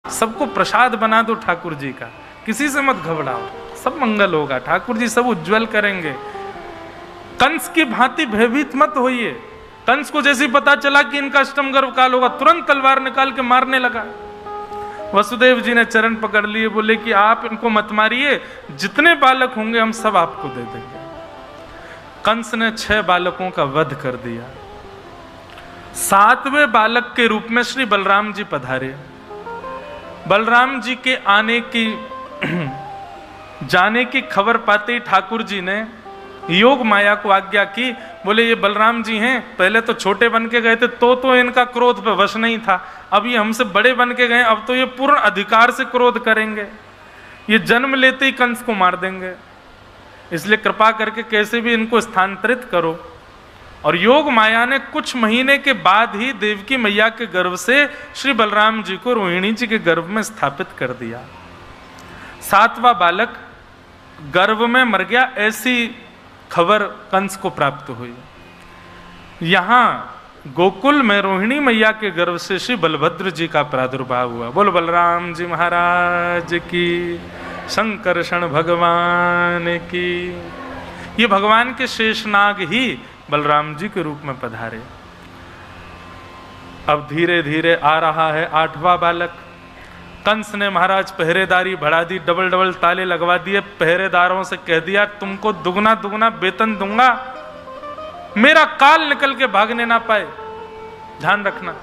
सबको प्रसाद बना दो ठाकुर जी का, किसी से मत घबराओ, सब मंगल होगा, ठाकुर जी सब उज्जवल करेंगे। कंस की भांति भयभीत मत होइए। कंस को जैसे पता चला कि इनका अष्टम गर्भ काल होगा, तुरंत तलवार निकाल के मारने लगा। वसुदेव जी ने चरण पकड़ लिए, बोले कि आप इनको मत मारिए, जितने बालक होंगे हम सब आपको दे देंगे। कंस ने 6 बालकों का वध कर दिया। 7वें बालक के रूप में श्री बलराम जी पधारे। बलराम जी के आने की जाने की खबर पाते ही ठाकुर जी ने योग माया को आज्ञा की, बोले ये बलराम जी हैं, पहले तो छोटे बन के गए थे तो इनका क्रोध पे वश नहीं था, अब ये हमसे बड़े बन के गए, अब तो ये पूर्ण अधिकार से क्रोध करेंगे, ये जन्म लेते ही कंस को मार देंगे, इसलिए कृपा करके कैसे भी इनको स्थानांतरित करो। और योग माया ने कुछ महीने के बाद ही देवकी मैया के गर्भ से श्री बलराम जी को रोहिणी जी के गर्भ में स्थापित कर दिया। 7वां बालक गर्भ में मर गया, ऐसी खबर कंस को प्राप्त हुई। यहां गोकुल में रोहिणी मैया के गर्भ से श्री बलभद्र जी का प्रादुर्भाव हुआ। बोलो बलराम जी महाराज की, शंकरषण भगवान की। ये भगवान के शेषनाग ही बलराम जी के रूप में पधारे। अब धीरे धीरे आ रहा है 8वां बालक। कंस ने महाराज पहरेदारी बढ़ा दी, डबल डबल ताले लगवा दिए, पहरेदारों से कह दिया तुमको दुगना दुगना वेतन दूंगा, मेरा काल निकल के भागने ना पाए, ध्यान रखना।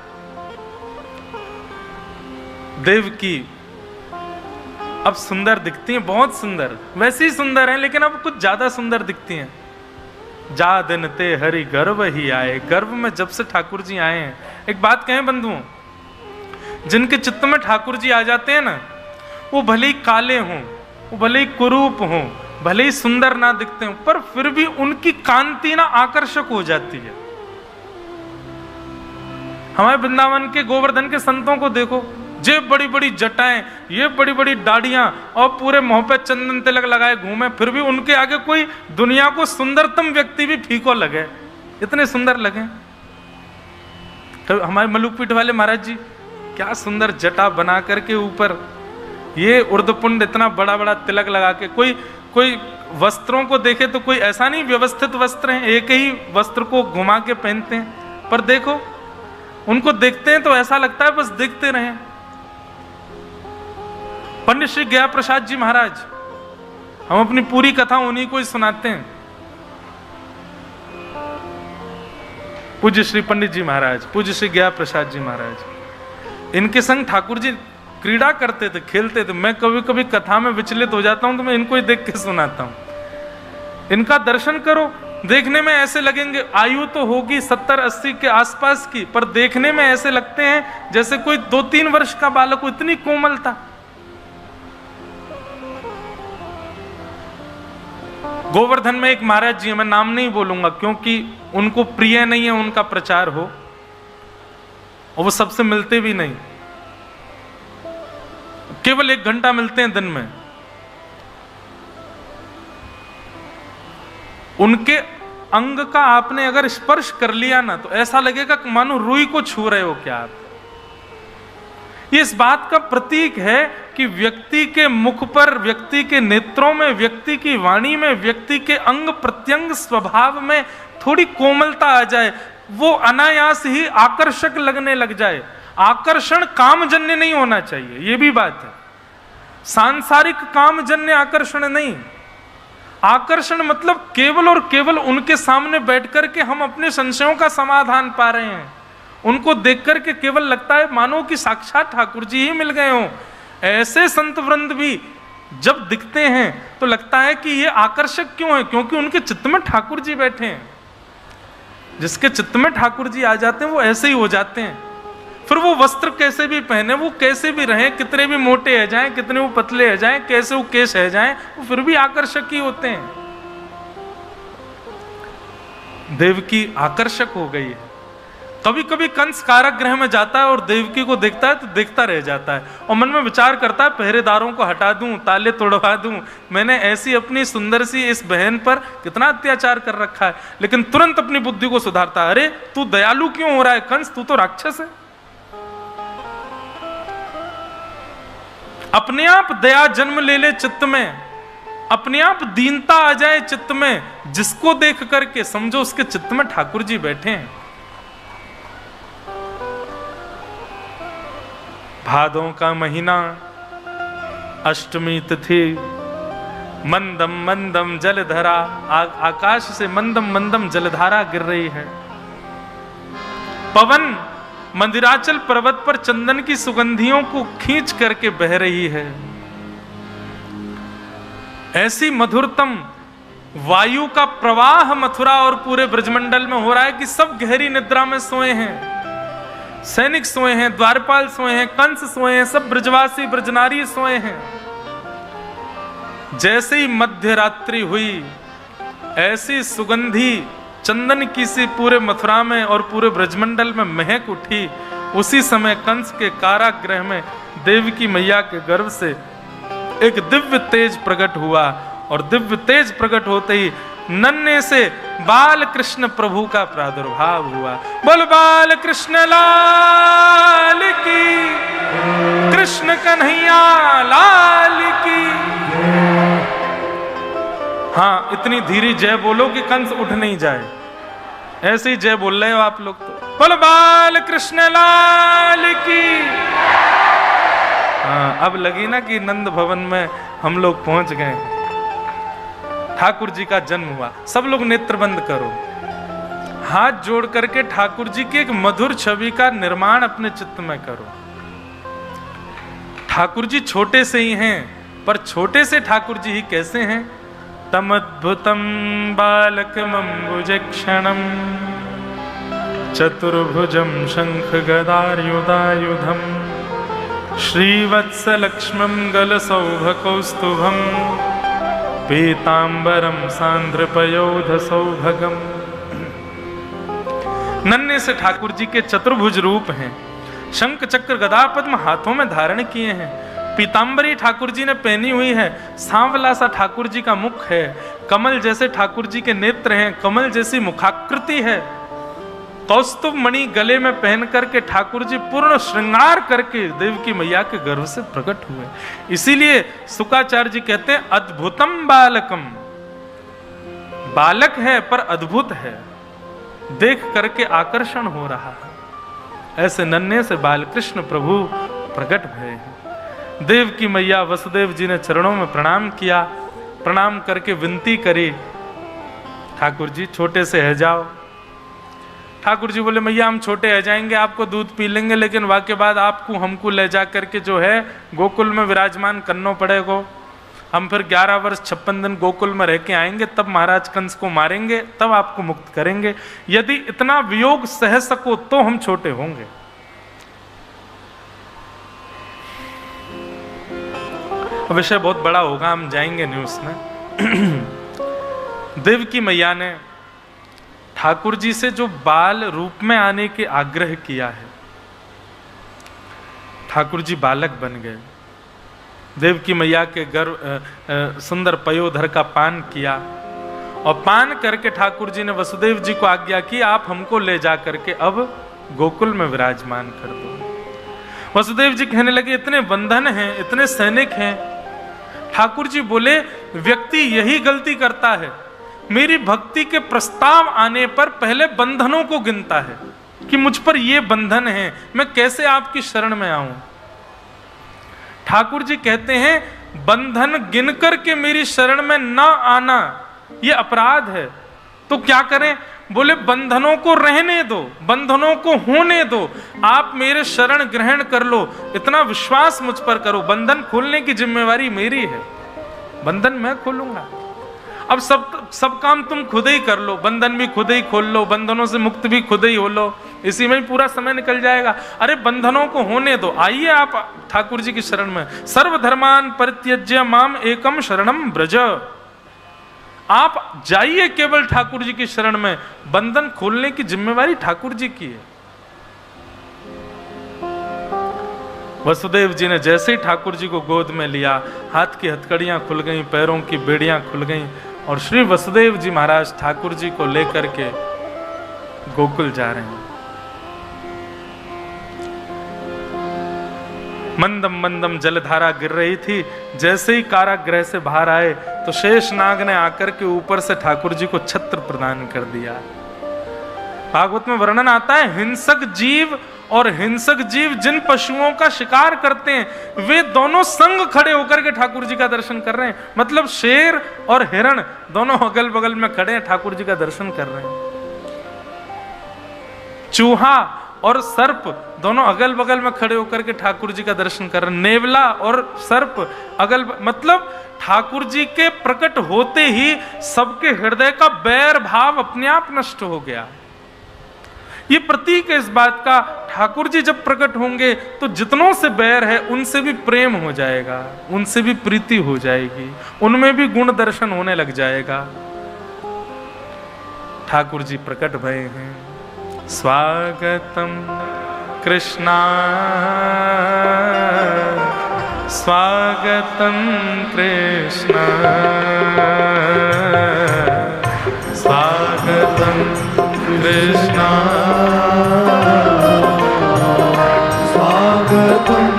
देवकी अब सुंदर दिखती हैं, बहुत सुंदर, वैसे ही सुंदर हैं लेकिन अब कुछ ज्यादा सुंदर दिखती हैं। जा दिन ते हरि गर्भ ही आए। गर्भ में जब से ठाकुर जी आए हैं, एक बात कहें बंधुओं, जिनके चित्त में ठाकुर जी आ जाते हैं ना, वो भले ही काले हों, वो भले ही कुरूप हों, भले ही सुंदर ना दिखते हों, पर फिर भी उनकी कांति ना आकर्षक हो जाती है। हमारे वृंदावन के गोवर्धन के संतों को देखो, ये बड़ी बड़ी जटाएं, ये बड़ी बड़ी दाढ़ियां और पूरे मुंह पे चंदन तिलक लगाए घूमे, फिर भी उनके आगे कोई दुनिया को सुंदरतम व्यक्ति भी फीको लगे, इतने सुंदर लगे। तो हमारे मलुकपीठ वाले महाराज जी क्या सुंदर जटा बना करके ऊपर ये उर्धपुंड इतना बड़ा बड़ा तिलक लगा के, कोई वस्त्रों को देखे तो कोई ऐसा नहीं व्यवस्थित वस्त्र हैं, एक ही वस्त्र को घुमा के पहनते हैं, पर देखो उनको देखते हैं तो ऐसा लगता है बस देखते रहें। पंडित श्री गया प्रसाद जी महाराज, हम अपनी पूरी कथा उन्हीं को ही सुनाते हैं। पूज्य श्री पंडित जी महाराज, पूज्य श्री गया प्रसाद जी महाराज, इनके संग ठाकुर जी क्रीड़ा करते थे, खेलते थे। मैं कभी कभी कथा में विचलित हो जाता हूं तो मैं इनको ही देख के सुनाता हूं। इनका दर्शन करो, देखने में ऐसे लगेंगे, आयु तो होगी 70-80 के आसपास की, पर देखने में ऐसे लगते हैं जैसे कोई 2-3 वर्ष का बालक हो, इतनी कोमलता। गोवर्धन में एक महाराज जी है, मैं नाम नहीं बोलूंगा क्योंकि उनको प्रिय नहीं है उनका प्रचार हो, और वो सबसे मिलते भी नहीं, केवल 1 घंटा मिलते हैं दिन में। उनके अंग का आपने अगर स्पर्श कर लिया ना तो ऐसा लगेगा कि मानो रूई को छू रहे हो क्या आप। ये इस बात का प्रतीक है कि व्यक्ति के मुख पर, व्यक्ति के नेत्रों में, व्यक्ति की वाणी में, व्यक्ति के अंग प्रत्यंग स्वभाव में थोड़ी कोमलता आ जाए, वो अनायास ही आकर्षक लगने लग जाए। आकर्षण कामजन्य नहीं होना चाहिए, ये भी बात है। सांसारिक कामजन्य आकर्षण नहीं। आकर्षण मतलब केवल और केवल उनके सामने बैठकर के हम अपने संशयों का समाधान पा रहे हैं, उनको देखकर के केवल लगता है मानो कि साक्षात ठाकुर जी ही मिल गए हों। ऐसे संत वृंद भी जब दिखते हैं तो लगता है कि ये आकर्षक क्यों है, क्योंकि उनके चित्त में ठाकुर जी बैठे हैं। जिसके चित्त में ठाकुर जी आ जाते हैं वो ऐसे ही हो जाते हैं। फिर वो वस्त्र कैसे भी पहने, वो कैसे भी रहे, कितने भी मोटे है जाएं, कितने वो पतले है जाएं, कैसे वो केश है जाएं, वो फिर भी आकर्षक ही होते हैं। देवकी आकर्षक हो गई है। कभी कभी कंस कारागृह में जाता है और देवकी को देखता है तो देखता रह जाता है और मन में विचार करता है पहरेदारों को हटा दूं, ताले तोड़वा दूं, मैंने ऐसी अपनी सुंदर सी इस बहन पर कितना अत्याचार कर रखा है। लेकिन तुरंत अपनी बुद्धि को सुधारता है, अरे तू दयालु क्यों हो रहा है कंस, तू तो राक्षस है। अपने आप दया जन्म ले ले चित्त में, अपने आप दीनता आ जाए चित्त में, जिसको देख करके समझो उसके चित्त में ठाकुर जी बैठे हैं। भादों का महीना, अष्टमी तिथि, मंदम मंदम जलधारा, आकाश से मंदम मंदम जलधारा गिर रही है। पवन मंदिराचल पर्वत पर चंदन की सुगंधियों को खींच करके बह रही है। ऐसी मधुरतम वायु का प्रवाह मथुरा और पूरे ब्रजमंडल में हो रहा है कि सब गहरी निद्रा में सोए हैं। सैनिक सोए हैं, द्वारपाल सोए हैं, कंस सोए हैं, सब ब्रजवासी ब्रजनारी सोए हैं। जैसे ही मध्य रात्रि हुई, ऐसी सुगंधी चंदन की सी पूरे मथुरा में और पूरे ब्रजमंडल में महक उठी। उसी समय कंस के कारागृह में देवकी मैया के गर्भ से एक दिव्य तेज प्रकट हुआ, और दिव्य तेज प्रकट होते ही नन्हे से बाल कृष्ण प्रभु का प्रादुर्भाव हुआ। बोल बाल कृष्ण लाल की, कृष्ण कन्हैया लाल की। हाँ, इतनी धीरे जय बोलो कि कंस उठ नहीं जाए। ऐसे ही जय बोल रहे हो आप लोग तो। बोलो बाल कृष्ण लाल की। हाँ, अब लगी ना कि नंद भवन में हम लोग पहुंच गए, ठाकुर जी का जन्म हुआ। सब लोग नेत्र बंद करो, हाथ जोड़ करके ठाकुर जी की एक मधुर छवि का निर्माण अपने चित्त में करो। ठाकुर जी छोटे से ही हैं, पर छोटे से ठाकुर जी ही कैसे हैं? तमद्भुतम बालकमंबुजक्षणम चतुर्भुजम शंख गदायुधायुधम श्रीवत्सलक्ष्मं गलसौभकौस्तुभम पीतांबरम सांद्रपयोध सौभगम। नन्हे से ठाकुर जी के चतुर्भुज रूप हैं, शंख चक्र गदा पद्म हाथों में धारण किए हैं, पीतांबरी ठाकुर जी ने पहनी हुई है, सांवला सा ठाकुर जी का मुख है, कमल जैसे ठाकुर जी के नेत्र हैं, कमल जैसी मुखाकृति है, कौस्तुभ मणि गले में पहन करके ठाकुर जी पूर्ण श्रृंगार करके देवकी मैया के गर्भ से प्रकट हुए। इसीलिए शुकाचार्य जी कहते हैं अद्भुतम बालकम, बालक है पर अद्भुत है, देख करके आकर्षण हो रहा है। ऐसे नन्हे से बालकृष्ण प्रभु प्रकट भये हैं। देवकी मैया वसुदेव जी ने चरणों में प्रणाम किया, प्रणाम करके विनती करी, ठाकुर जी छोटे से है जाओ। ठाकुर जी बोले मैया हम छोटे रह जाएंगे, आपको दूध पी लेंगे, लेकिन वाके बाद आपको हमको ले जा करके जो है गोकुल में विराजमान करना पड़ेगा। हम फिर 11 वर्ष 56 दिन गोकुल में रह के आएंगे, तब महाराज कंस को मारेंगे, तब आपको मुक्त करेंगे। यदि इतना वियोग सह सको तो हम छोटे होंगे। विषय बहुत बड़ा होगा, हम जाएंगे नहीं उसमें। देवकी मैया ने ठाकुर जी से जो बाल रूप में आने के आग्रह किया है, ठाकुर जी बालक बन गए। देवकी मैया के गर्भ सुंदर पयोधर का पान किया, और पान करके ठाकुर जी ने वसुदेव जी को आज्ञा की आप हमको ले जा करके अब गोकुल में विराजमान कर दो। वसुदेव जी कहने लगे इतने बंधन हैं, इतने सैनिक हैं। ठाकुर जी बोले व्यक्ति यही गलती करता है, मेरी भक्ति के प्रस्ताव आने पर पहले बंधनों को गिनता है कि मुझ पर ये बंधन है, मैं कैसे आपकी शरण में आऊं। ठाकुर जी कहते हैं बंधन गिन करके मेरी शरण में ना आना ये अपराध है, तो क्या करें? बोले बंधनों को रहने दो, बंधनों को होने दो, आप मेरे शरण ग्रहण कर लो, इतना विश्वास मुझ पर करो, बंधन खोलने की जिम्मेवारी मेरी है, बंधन मैं खोलूंगा। अब सब काम तुम खुद ही कर लो, बंधन भी खुद ही खोल लो, बंधनों से मुक्त भी खुद ही हो लो, इसी में ही पूरा समय निकल जाएगा। अरे बंधनों को होने दो, आइए आप ठाकुर जी की शरण में। सर्वधर्मान परित्यज्य माम एकम शरणम ब्रज, आप जाइए केवल ठाकुर जी की शरण में, बंधन खोलने की जिम्मेवारी ठाकुर जी की है। वसुदेव जी ने जैसे ही ठाकुर जी को गोद में लिया, हाथ की हथकड़ियां खुल गईं, पैरों की बेड़ियां खुल गईं, और श्री वसुदेव जी महाराज ठाकुर जी को लेकर के गोकुल जा रहे हैं। मंदम मंदम जलधारा गिर रही थी। जैसे ही कारागृह से बाहर आए तो शेषनाग ने आकर के ऊपर से ठाकुर जी को छत्र प्रदान कर दिया। भागवत में वर्णन आता है, हिंसक जीव और हिंसक जीव जिन पशुओं का शिकार करते हैं वे दोनों संग खड़े होकर के ठाकुर जी का दर्शन कर रहे हैं। मतलब शेर और हिरण दोनों अगल बगल में खड़े हैं, ठाकुर जी का दर्शन कर रहे हैं। चूहा और सर्प दोनों अगल बगल में खड़े होकर के ठाकुर जी का दर्शन कर रहे हैं। नेवला और सर्प मतलब ठाकुर जी के प्रकट होते ही सबके हृदय का बैर भाव अपने आप नष्ट हो गया। ये प्रतीक है इस बात का, ठाकुर जी जब प्रकट होंगे तो जितनों से बैर है उनसे भी प्रेम हो जाएगा, उनसे भी प्रीति हो जाएगी, उनमें भी गुण दर्शन होने लग जाएगा। ठाकुर जी प्रकट भय हैं। स्वागतम कृष्णा स्वागतम कृष्णा स्वागतम कृष्णा स्वागतम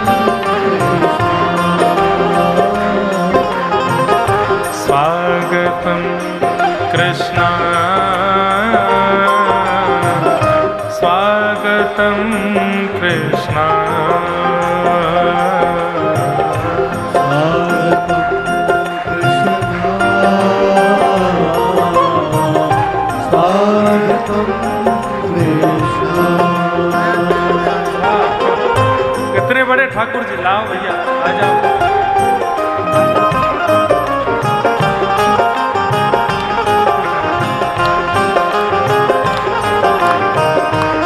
स्वागतम कृष्णा स्वागतम कृष्णा बड़े ठाकुर जी, लाओ भैया आ जाओ।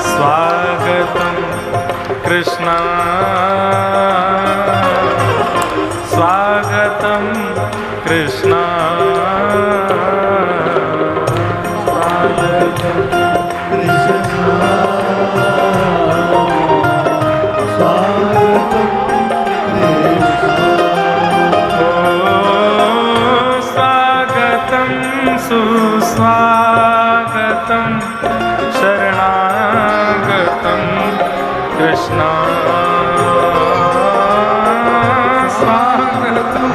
स्वागतम कृष्णा स्वागतम कृष्णा सुस्वागतम शरणागतम कृष्णा स्वागतम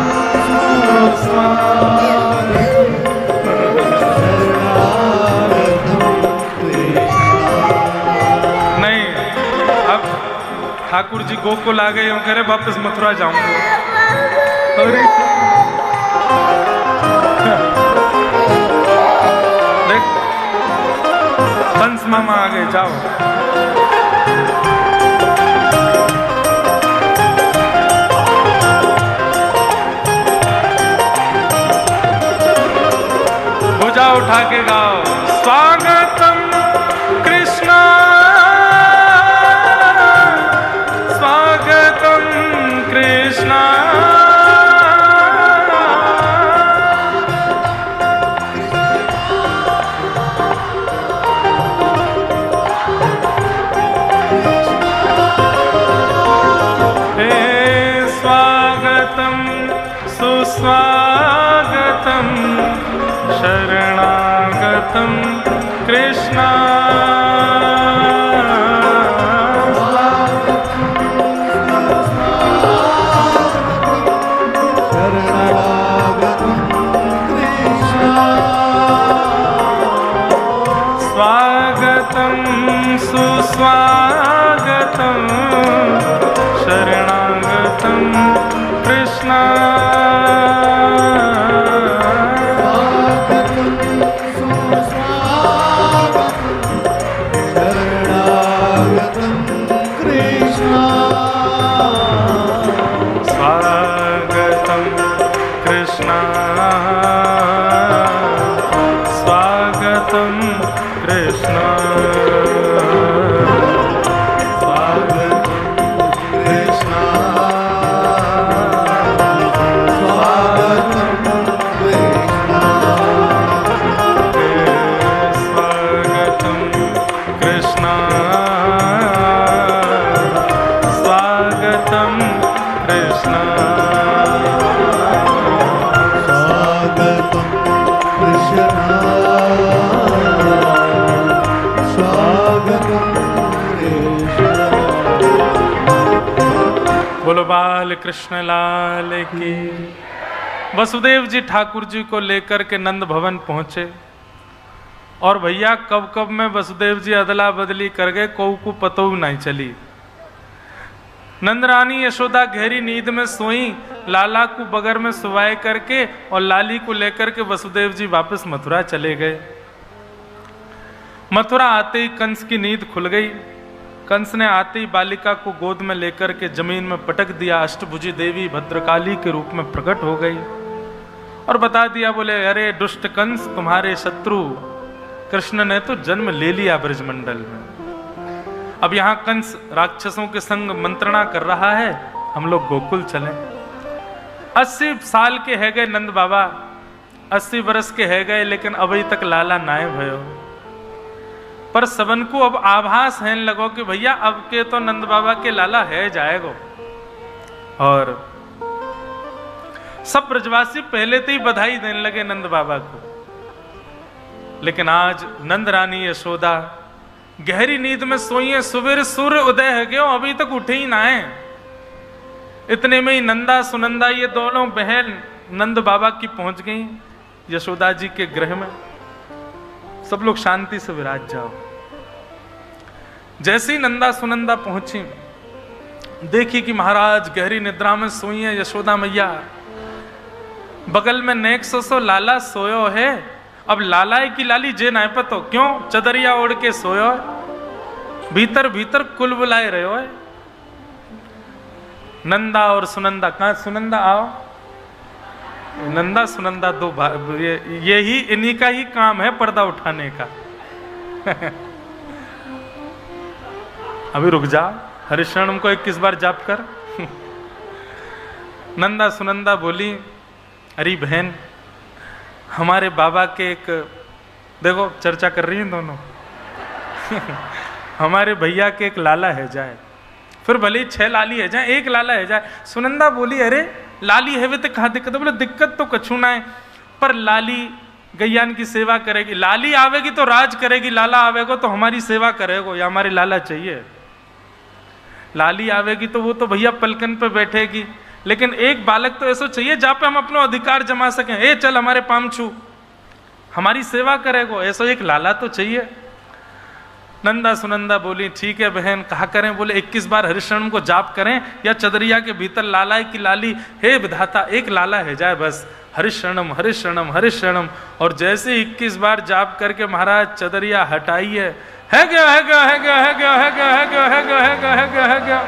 नहीं, अब ठाकुर जी गोकुल आ गए, कह रहे वापस मथुरा जाऊंगा। कंस मामा आ गए, जाओ। हो जाओ, उठा के गाओ। स्वागतम कृष्णा स्वागतम कृष्णा स्वागतम शरणागतम कृष्णा स्वागतम सुस्वागतम शरणागतम कृष्णा बाल कृष्ण लाल की। वसुदेव जी ठाकुर जी को लेकर के नंद भवन पहुंचे और भैया कब कब में वसुदेव जी अदला बदली कर गए, को पतो नहीं चली। नंद रानी यशोदा गहरी नींद में सोई, लाला को बगर में सुवाए करके और लाली को लेकर के वसुदेव जी वापस मथुरा चले गए। मथुरा आते ही कंस की नींद खुल गई। कंस ने आते ही बालिका को गोद में लेकर के जमीन में पटक दिया। अष्टभुजी देवी भद्रकाली के रूप में प्रकट हो गई और बता दिया, बोले अरे दुष्ट कंस, तुम्हारे शत्रु कृष्ण ने तो जन्म ले लिया ब्रजमंडल में। अब यहां कंस राक्षसों के संग मंत्रणा कर रहा है, हम लोग गोकुल चलें। 80 साल के है गए नंद बाबा, 80 वर्ष के है गए, लेकिन अभी तक लाला नाय भयो। पर सबन को अब आभास है लगो कि भैया अब के तो नंद बाबा के लाला है जाएगो। और सब ब्रजवासी पहले तो ही बधाई देने लगे नंद बाबा को। लेकिन आज नंद रानी यशोदा गहरी नींद में सोई है, सुबह सूर्य उदय है गयो, अभी तक उठे ही ना है। इतने में ही नंदा सुनंदा ये दोनों बहन नंद बाबा की पहुंच गई यशोदा जी के गृह में। सब लोग शांति से विराज जाओ। जैसे ही नंदा सुनंदा पहुंची, देखी कि महाराज गहरी निद्रा में सोई है यशोदा मैया। बगल में नेक सो लाला सोयो है। अब लालाए की लाली जे ना पतो क्यों चदरिया ओढ़ के सोयो है, भीतर भीतर कुल बुलाए रहो है। नंदा और सुनंदा, कहां सुनंदा आओ। नंदा सुनंदा दो यही इन्हीं का ही काम है पर्दा उठाने का। अभी रुक जा, हरिशरण को 21 बार जाप कर। नंदा सुनंदा बोली, अरे बहन, हमारे बाबा के एक, देखो चर्चा कर रही हैं दोनों। हमारे भैया के एक लाला है जाए, फिर भले ही 6 लाली है जाए, एक लाला है जाए। सुनंदा बोली, अरे लाली है वे तो कहाँ दिक्कत है। बोले दिक्कत तो कछु ना है, पर लाली गैयान की सेवा करेगी। लाली आवेगी तो राज करेगी, लाला आवेगा तो हमारी सेवा करेगा, या हमारे लाला चाहिए। लाली आवेगी तो वो तो भैया पलकन पे बैठेगी, लेकिन एक बालक तो ऐसा चाहिए जहां पे हम अपना अधिकार जमा सकें। ए चल हमारे पाम छू, हमारी सेवा करेगो, ऐसा एक लाला तो चाहिए। नंदा सुनंदा बोली, ठीक है बहन, कहा करें। बोले 21 बार हरिशरण को जाप करें या चदरिया के भीतर लाला की लाली, हे विधाता एक लाला है जाए बस, हरिशरणम हरिशरणम हरिशरणम। और जैसे 21 बार जाप करके महाराज चदरिया हटाइए, है गया है गया है गया है गया है गया है गया है गया है गया है गया है गया।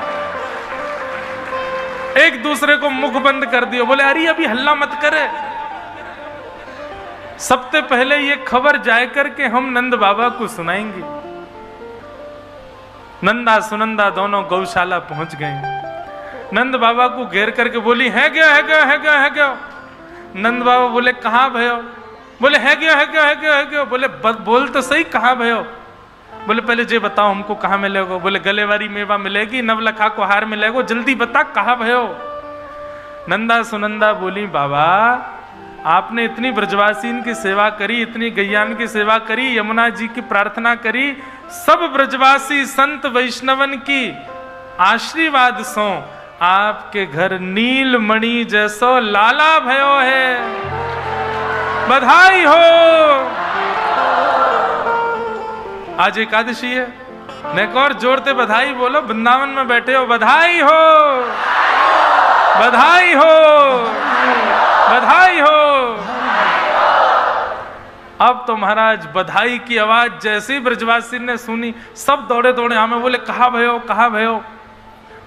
एक दूसरे को मुख बंद कर दियो। बोले अरे अभी हल्ला मत करे, सबसे पहले ये खबर जाए करके हम नंद बाबा को सुनाएंगे। नंदा सुनंदा दोनों गौशाला पहुंच गए। नंद बाबा को घेर करके बोली, है गया है गया है गया है गया। नंद बाबा बोले, कहाँ भयो। बोले है गया है गया है गया है गया। बोले बोल तो सही, कहाँ भयो। बोले पहले जे बताओ हमको कहाँ मिलेगा। बोले गले वाली मेवा मिलेगी, नवलखा को हार मिलेगा, जल्दी बता कहाँ भयो। नंदा सुनंदा बोली, बाबा आपने इतनी ब्रजवासीन की सेवा करी, इतनी गैयान की सेवा करी, यमुना जी की प्रार्थना करी, सब ब्रजवासी संत वैष्णवन की आशीर्वाद सो आपके घर नीलमणि जैसो लाला भयो है, बधाई हो। आज एकादशी है, नेक और जोड़ते बधाई बोलो, वृंदावन में बैठे हो, बधाई हो बधाई हो बधाई हो। अब तो महाराज बधाई की आवाज जैसे ही ब्रजवासी ने सुनी, सब दौड़े दौड़े हमें। बोले कहाँ भयो कहाँ भयो।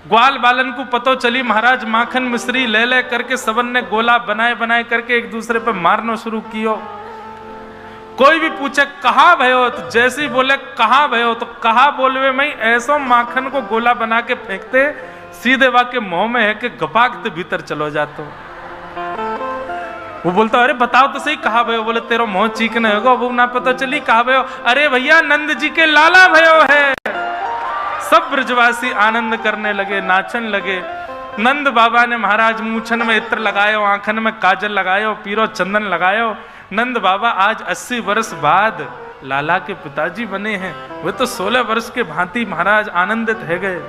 ग्वाल बालन को पतो चली, महाराज माखन मिश्री ले ले करके सबन ने गोला बनाए बनाए करके एक दूसरे पे मारना शुरू कियो। कोई भी पूछे कहाँ भयो, तो जैसे ही बोले कहाँ भयो, तो कहाँ बोलवे में ऐसा माखन को गोला बना के फेंकते, सीधे वाके मुंह में है कि गपाकते भीतर चलो जाते। वो बोलता, अरे बताओ तो सही कहाँ भयो। बोले तेरा मुंह चीकने होगा, वो ना पता चली कहाँ भयो। अरे भैया नंद जी के लाला भयो है। सब ब्रजवासी आनंद करने लगे, नाचन लगे। नंद बाबा ने महाराज मूछन में इत्र लगायो, आंखन में काजल लगायो, पीरो चंदन लगायो। नंद बाबा आज 80 वर्ष बाद लाला के पिताजी बने हैं। वे तो 16 वर्ष के भांति महाराज आनंदित है गए।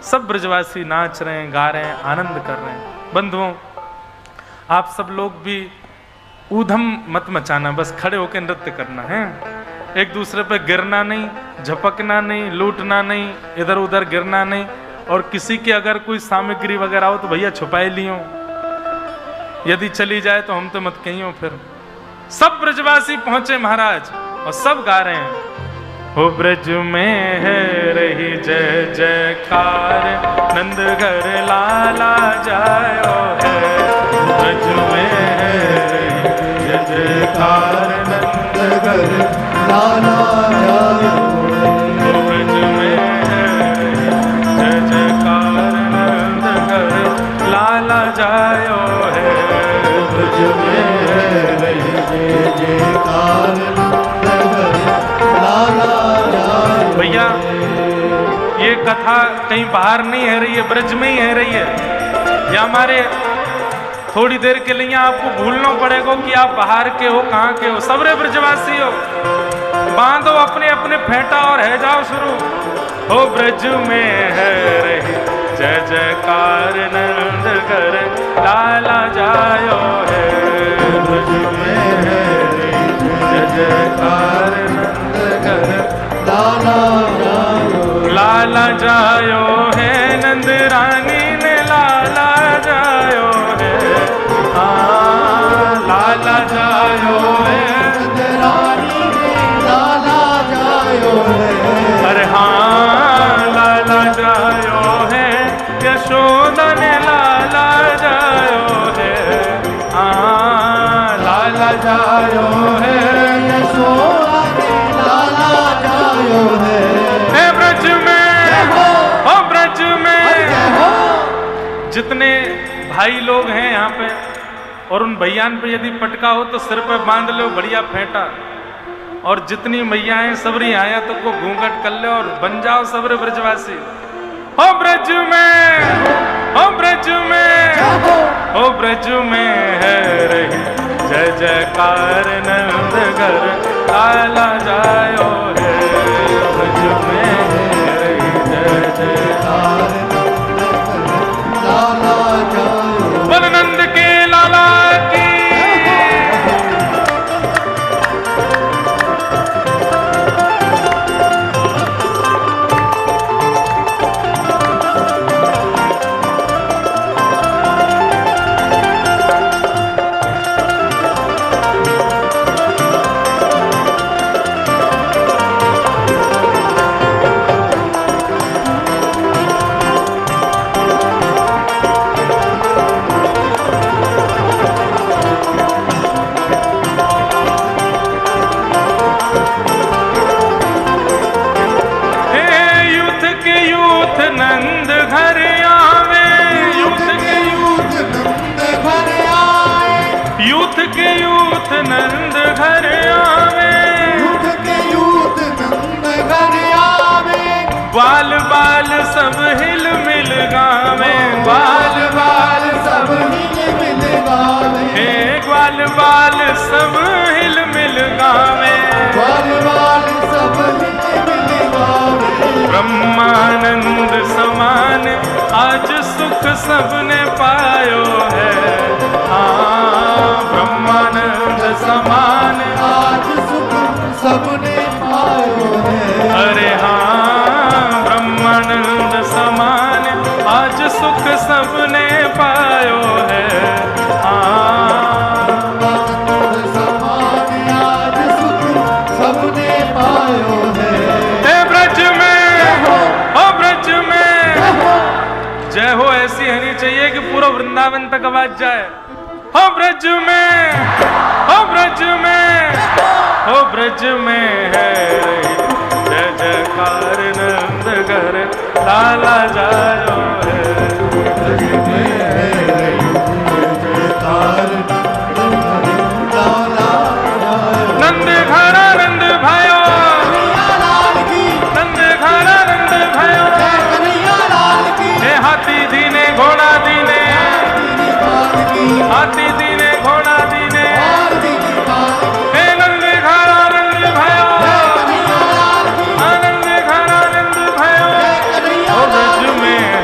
सब ब्रजवासी नाच रहे हैं, गा रहे हैं, आनंद कर रहे हैं। बंधुओं, आप सब लोग भी ऊधम मत मचाना, बस खड़े होकर नृत्य करना है। एक दूसरे पे गिरना नहीं, झपकना नहीं, लूटना नहीं, इधर उधर गिरना नहीं। और किसी के अगर कोई सामग्री वगैरह हो तो भैया छुपाए लियो, यदि चली जाए तो हम तो मत कहियो। फिर सब ब्रजवासी पहुंचे महाराज और सब गा रहे हैं, हो ब्रज में है रही जय जयकार, नंद घर लाला जायो है। ब्रज में है रही जय जयकार, नंद घर लाला जायो है। ब्रज में है जय जयकार, नंद घर लाला जायो है। ब्रज में है रही जय जयकार, नंद घर लाला जायो। भैया ये कथा कहीं बाहर नहीं है रही है, ब्रज में ही है रही है। या हमारे थोड़ी देर के लिए आपको भूलना पड़ेगा कि आप बाहर के हो, कहाँ के हो। सबरे ब्रजवासी हो, बांधो अपने अपने फेंटा और है जाओ शुरू। हो ब्रज में है रही जय जयकार, नंद घर लाला जायो है। ब्रज में है रही जय जयकार, नंद घर लाला जायो, लाला जायो है। नंद रानी ने लाला जायो है, लाला जायो है। नंद रानी ने लाला जायो है, अरे हाँ लाला जायो है। यशोदा ने लाला जायो है, लाला जायो है। यशोदा ने लाला जायो है। ब्रज में हो, ब्रज में जितने भाई लोग हैं यहाँ पे, और उन भैयान पे यदि पटका हो तो सिर पे बांध लो बढ़िया फेंटा। और जितनी मैयाएं सबरी आया तो को घूंघट कर ले और बन जाओ सबरे ब्रजवासी। हो ब्रज में, हो ब्रज में, हो ब्रज में है रही जय जयकार, नंद घर लाला जायो है। ब्रज में है रही जय जयकार, लाला जायो। बोल नंद के लाला की। नंद घर आवे, यूथ के यूथ नंद घर आए। यूथ के यूथ नंद घर आवे, यूथ के यूथ नंद घर आवे। बाल बाल सब हिल मिल गावे, बाल बाल सब हिल मिल गावे। ग्वाल बाल सब हिल मिल गावे, ग्वाल बाल सब हिल मिल गावे। ब्रह्मानंद समान आज सुख सबने पायो है, ब्रह्मानंद समान आज सुख सबने पायो है। अरे हाँ ब्रह्मानंद समान आज सुख सबने पायो है, ब्रह्मानंद समान आज सुख सबने पायो है। जय हो ऐसी होनी चाहिए कि पूरा वृंदावन तक आवाज जाए। हो ब्रज में, हो ब्रज में, हो ब्रज में है जय जयकार, नंद घर लाला जायो है। ब्रज में है जय जयकार, लाला जायो। नंद घर आनंद भयो, नंद घर आनंद भयो। हाथी दीने घोड़ा दीने, हाथी दीने घोड़ा दीने। हे नंद घर आनंद भयो, आनंद घर आनंद भयो। ब्रज में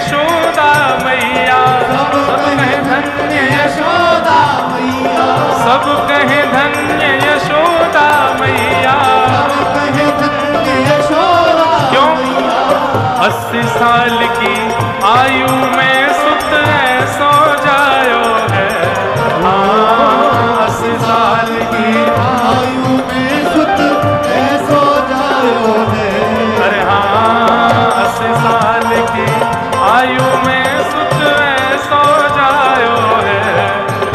यशोदा मैया, सब कहे धन्य यशोदा मैया, सब कहे धन्य यशोदा मैया, सब कहे धन्य यशोदा। क्यों? 80 साल की आयु में सुत ऐसो जायो है। हाँ, 80 साल की आयु में सुत ऐसो जायो है। अरे हाँ, 80 साल की आयु में सुत ऐसो जायो है।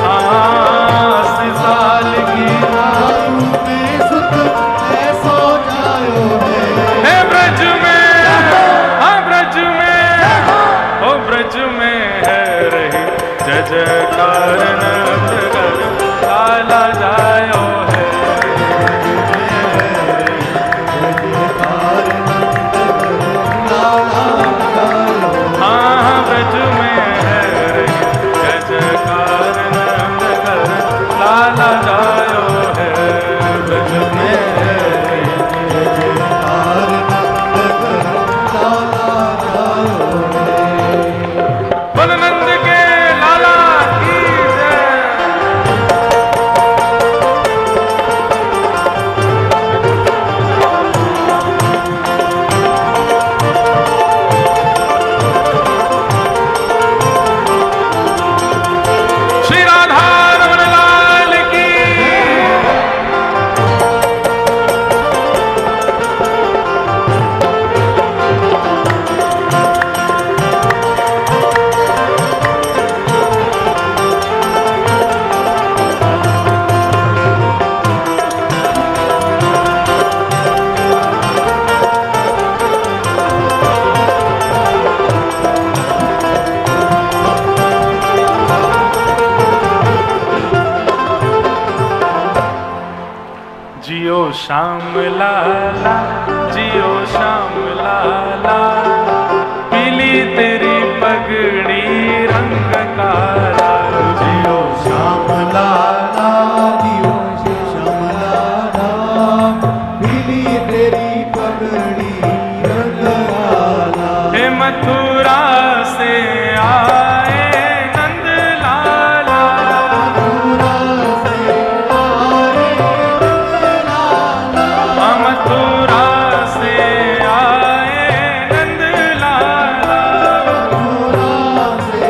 हाँ, 80 साल की आयु में सुत ऐसो जायो है। हे ब्रज में, हाँ ब्रज में, ओ ब्रज में है रही जय जयकार नगर लाला जायो है। हाँ ब्रज में है रही जय जयकार नगर लाला जायो है। ब्रज में है रही जय जयकार नगर लाला जायो है। बोल नंद के लाला की जय। श्री राधा रमण लाल की। जियो श्याम लाला, जियो श्याम लाला, पीली तेरी पगड़ी रंग काला। जियो श्याम लाला, जियो श्याम लाला, पीली तेरी पगड़ी रंग काला। हे मथुरा से आए नंद लाला, मथुरा से मथुरा से आए नंद लाला, मथुरा से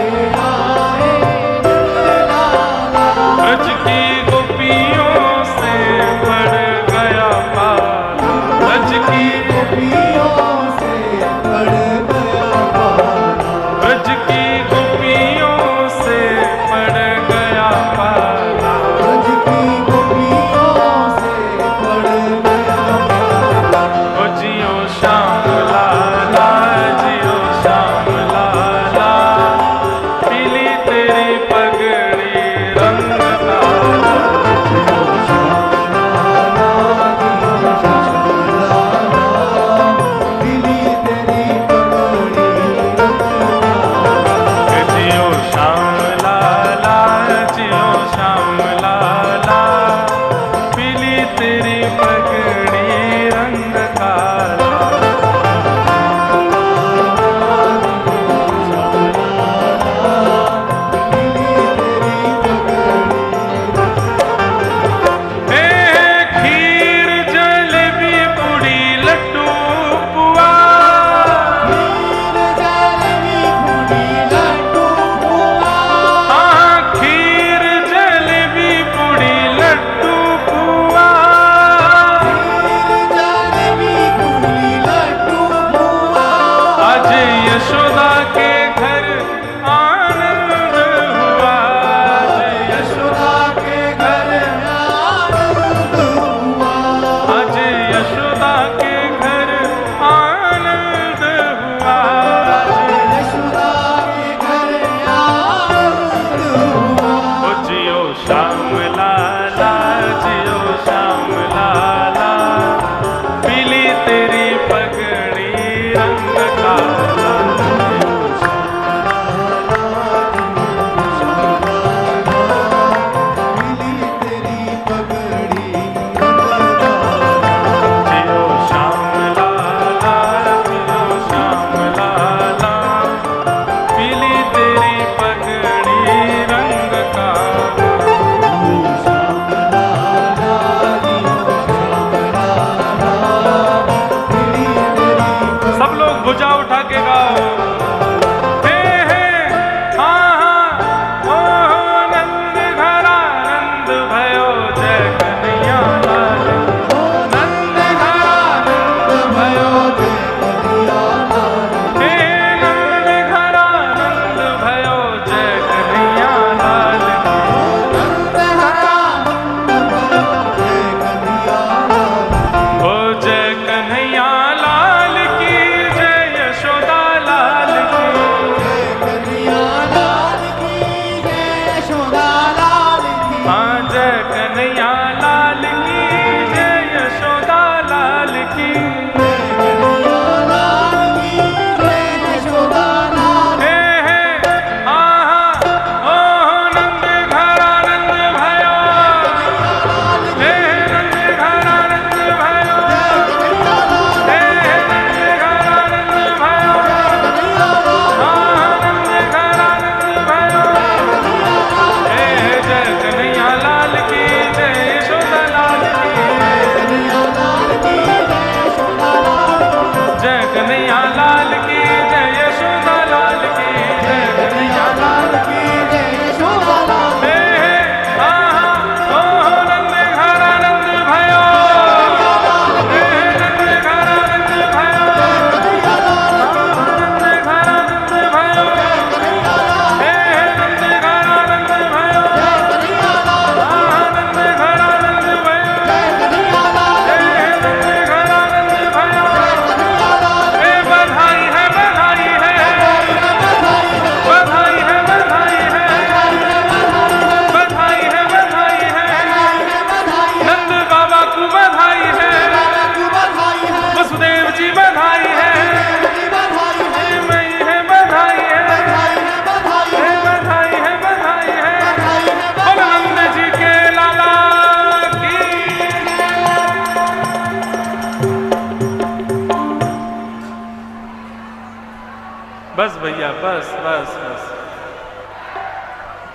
बस बस बस,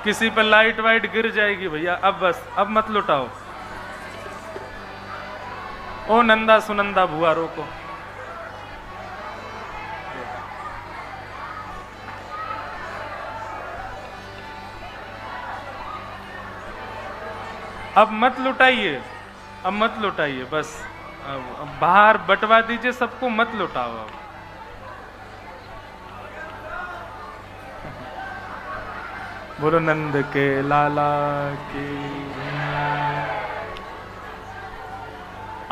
किसी पर लाइट वाइट गिर जाएगी भैया, अब बस, अब मत लुटाओ। ओ नंदा सुनंदा भुआरों को, अब मत लुटाइए, अब मत लुटाइए, बस अब बाहर बंटवा दीजिए सबको, मत लुटाओ अब। बोलो नंद के लाला की।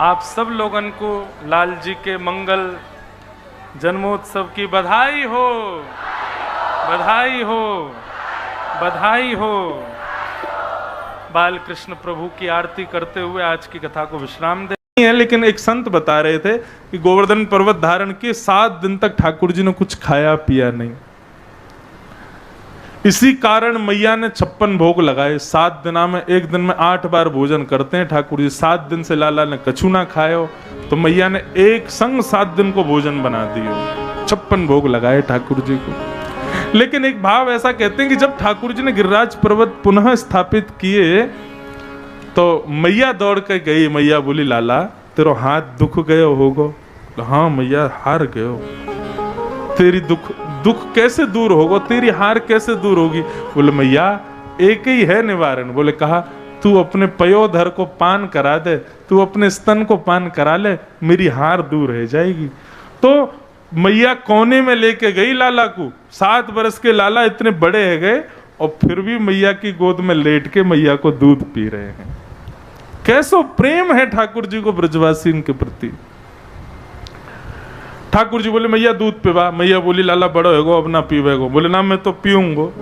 आप सब लोगन को लाल जी के मंगल जन्मोत्सव की बधाई हो, बधाई हो, बधाई हो। बाल कृष्ण प्रभु की आरती करते हुए आज की कथा को विश्राम देनी है। लेकिन एक संत बता रहे थे कि गोवर्धन पर्वत धारण के 7 दिन तक ठाकुर जी ने कुछ खाया पिया नहीं। इसी कारण मैया ने 56 भोग लगाए। 7 दिना में, एक दिन में 8 बार भोजन करते हैं ठाकुर जी। 7 दिन से लाला ने कछु ना खायो, तो मैया ने एक संग 7 दिन को भोजन बना दियो। 56 भोग लगाए ठाकुर जी को। लेकिन एक भाव ऐसा कहते हैं कि जब ठाकुर जी ने गिरिराज पर्वत पुनः स्थापित किए तो मैया दौड़ के गई। मैया बोली, लाला तेरो हाथ दुख गयो होगो? हाँ मैया, हार गयो। तेरी दुख कैसे दूर होगा, तेरी हार कैसे दूर होगी? बोले मैया एक ही है निवारण। बोले कहा, तू अपने पयोधर को पान करा दे, तू अपने स्तन को पान करा ले, मेरी हार दूर रह जाएगी। तो मैया कोने में लेके गई लाला को। 7 वर्ष के लाला इतने बड़े है गए और फिर भी मैया की गोद में लेट के मैया को दूध पी रहे हैं। कैसो प्रेम है ठाकुर जी को ब्रजवासी के प्रति। ठाकुर जी बोले मैया दूध पीवा। मैया बोली लाला बड़ो है गो, अब ना पीवेगो। बोले ना मैं तो पीऊंगो।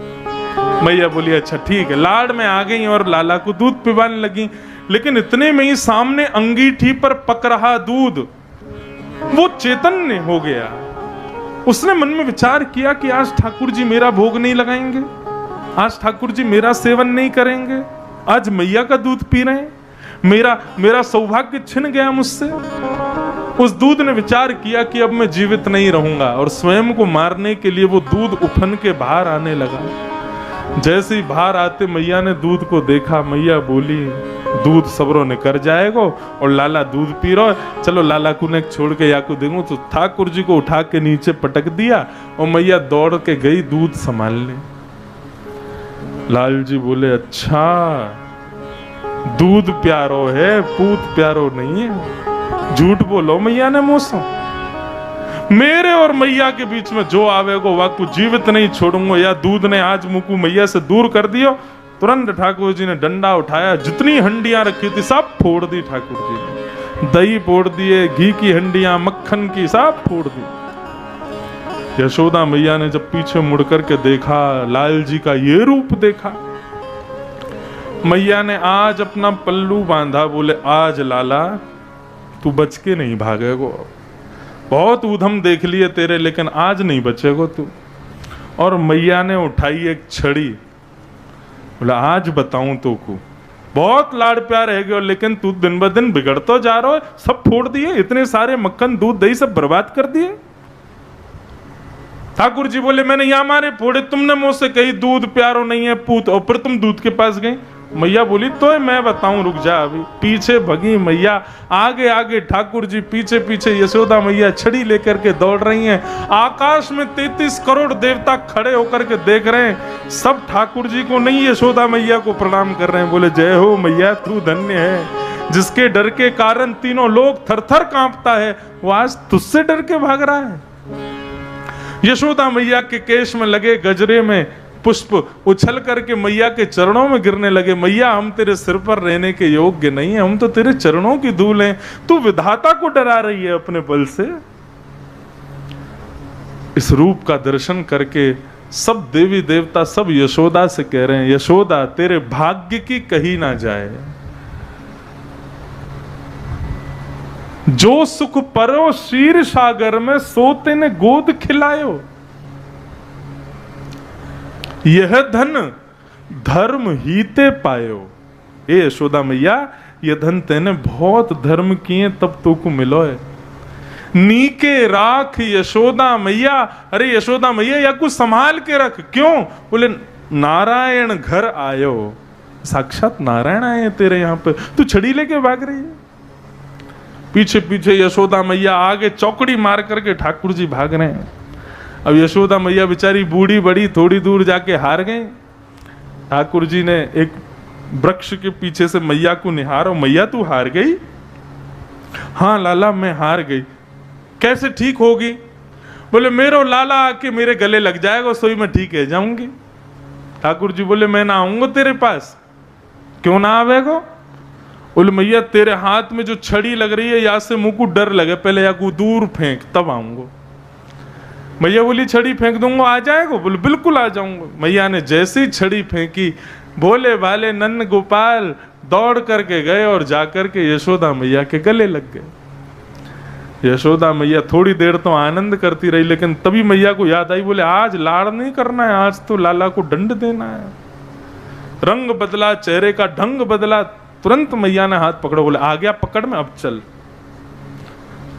मैया बोली अच्छा ठीक है। लाड में आ गई और लाला को दूध पिवाने लगी। लेकिन इतने में ही सामने अंगीठी पर पक रहा दूध वो चैतन्य हो गया। उसने मन में विचार किया कि आज ठाकुर जी मेरा भोग नहीं लगाएंगे, आज ठाकुर जी मेरा सेवन नहीं करेंगे, आज मैया का दूध पी रहे हैं, मेरा सौभाग्य छिन गया मुझसे। उस दूध ने विचार किया कि अब मैं जीवित नहीं रहूंगा और स्वयं को मारने के लिए वो दूध उफन के बाहर आने लगा। जैसे ही बाहर आते मैया ने दूध को देखा। मैया बोली दूध सबरों ने कर जाएगा और लाला दूध पी रहा है, चलो लाला को ने छोड़ के या को देंगे। तो ठाकुर जी को उठा के नीचे पटक दिया और मैया दौड़ के गई दूध संभालने। लाल जी बोले अच्छा दूध प्यारो है, पूत प्यारो नहीं है। झूठ बोलो मैया ने मुझसे। मेरे और मैया के बीच में जो आवेगो वाकू जीवित नहीं छोड़ूंगा। या दूध ने आज मुकू मैया से दूर कर दियो। तुरंत ठाकुर जी ने डंडा उठाया, जितनी हंडियां रखी थी सब फोड़ दी ठाकुर जी ने। दही फोड़ दिए, घी की हंडियां, मक्खन की सब फोड़ दी। यशोदा मैया ने जब पीछे मुड़ करके देखा, लाल जी का ये रूप देखा, मैया ने आज अपना पल्लू बांधा। बोले आज लाला तू बच के नहीं भागेगो, बहुत ऊधम देख लिए तेरे, लेकिन आज नहीं बचेगो तू। और मैया ने उठाई एक छड़ी। बोला आज बताऊं तो को, बहुत लाड़ प्यार है गयो, लेकिन तू दिन ब दिन बिगड़तो जा रहा है। सब फोड़ दिए, इतने सारे मक्खन दूध दही सब बर्बाद कर दिए। ठाकुर जी बोले मैंने यहाँ मारे फोड़े, तुमने मुझसे कही दूध प्यारो नहीं है पूत, और फिर तुम दूध के पास गई। मैया बोली तो मैं बताऊं, रुक जा अभी। पीछे भगी मैया, आगे आगे ठाकुर जी, पीछे पीछे यशोदा मैया छड़ी लेकर के दौड़ रही हैं। आकाश में 33 करोड़ देवता खड़े होकर के देख रहे हैं। सब ठाकुर जी को नहीं, यशोदा मैया को प्रणाम कर रहे हैं। बोले जय हो मैया, तू धन्य है। जिसके डर के कारण तीनों लोग थर थर कांपता है, वो आज तुझसे डर के भाग रहा है। यशोदा मैया के केश में लगे गजरे में पुष्प उछल करके मैया के चरणों में गिरने लगे। मैया हम तेरे सिर पर रहने के योग्य नहीं है, हम तो तेरे चरणों की धूल हैं। तू विधाता को डरा रही है अपने बल से। इस रूप का दर्शन करके सब देवी देवता सब यशोदा से कह रहे हैं, यशोदा तेरे भाग्य की कही ना जाए। जो सुख परो शीर सागर में, सोते ने गोद खिलायो। यह धन धर्म हीते पायो। ए यशोदा मैया, यह धन तेने बहुत धर्म किए तब तो को मिलो है। नीके राख यशोदा मैया। अरे यशोदा मैया या कुछ संभाल के रख। क्यों? बोले नारायण घर आयो। साक्षात नारायण आए तेरे यहां पे, तू छड़ी लेके भाग रही है। पीछे पीछे यशोदा मैया, आगे चौकड़ी मार करके ठाकुर जी भाग रहे हैं। अब यशोदा मैया बेचारी बूढ़ी बड़ी, थोड़ी दूर जाके हार गई। ठाकुर जी ने एक वृक्ष के पीछे से मैया को निहारा। मैया तू हार गई? हाँ लाला मैं हार गई। कैसे ठीक होगी? बोले मेरो लाला आके मेरे गले लग जाएगा, सोई मैं ठीक है जाऊंगी। ठाकुर जी बोले मैं ना आऊंगा तेरे पास। क्यों ना आवेगो? बोले मैया तेरे हाथ में जो छड़ी लग रही है, या से मुंह को डर लगे, पहले या को दूर फेंक तब आऊंगा। मैया बोली छड़ी फेंक दूंगा आ जाएगा? बोले बिल्कुल आ जाऊंगा। मैया ने जैसे ही छड़ी फेंकी, भोले भाले नन्न गोपाल दौड़ करके गए और जाकर के यशोदा मैया के गले लग गए। यशोदा मैया थोड़ी देर तो आनंद करती रही, लेकिन तभी मैया को याद आई। बोले आज लाड़ नहीं करना है, आज तो लाला को दंड देना है। रंग बदला, चेहरे का ढंग बदला। तुरंत मैया ने हाथ पकड़ो। बोले आ गया पकड़ में, अब चल।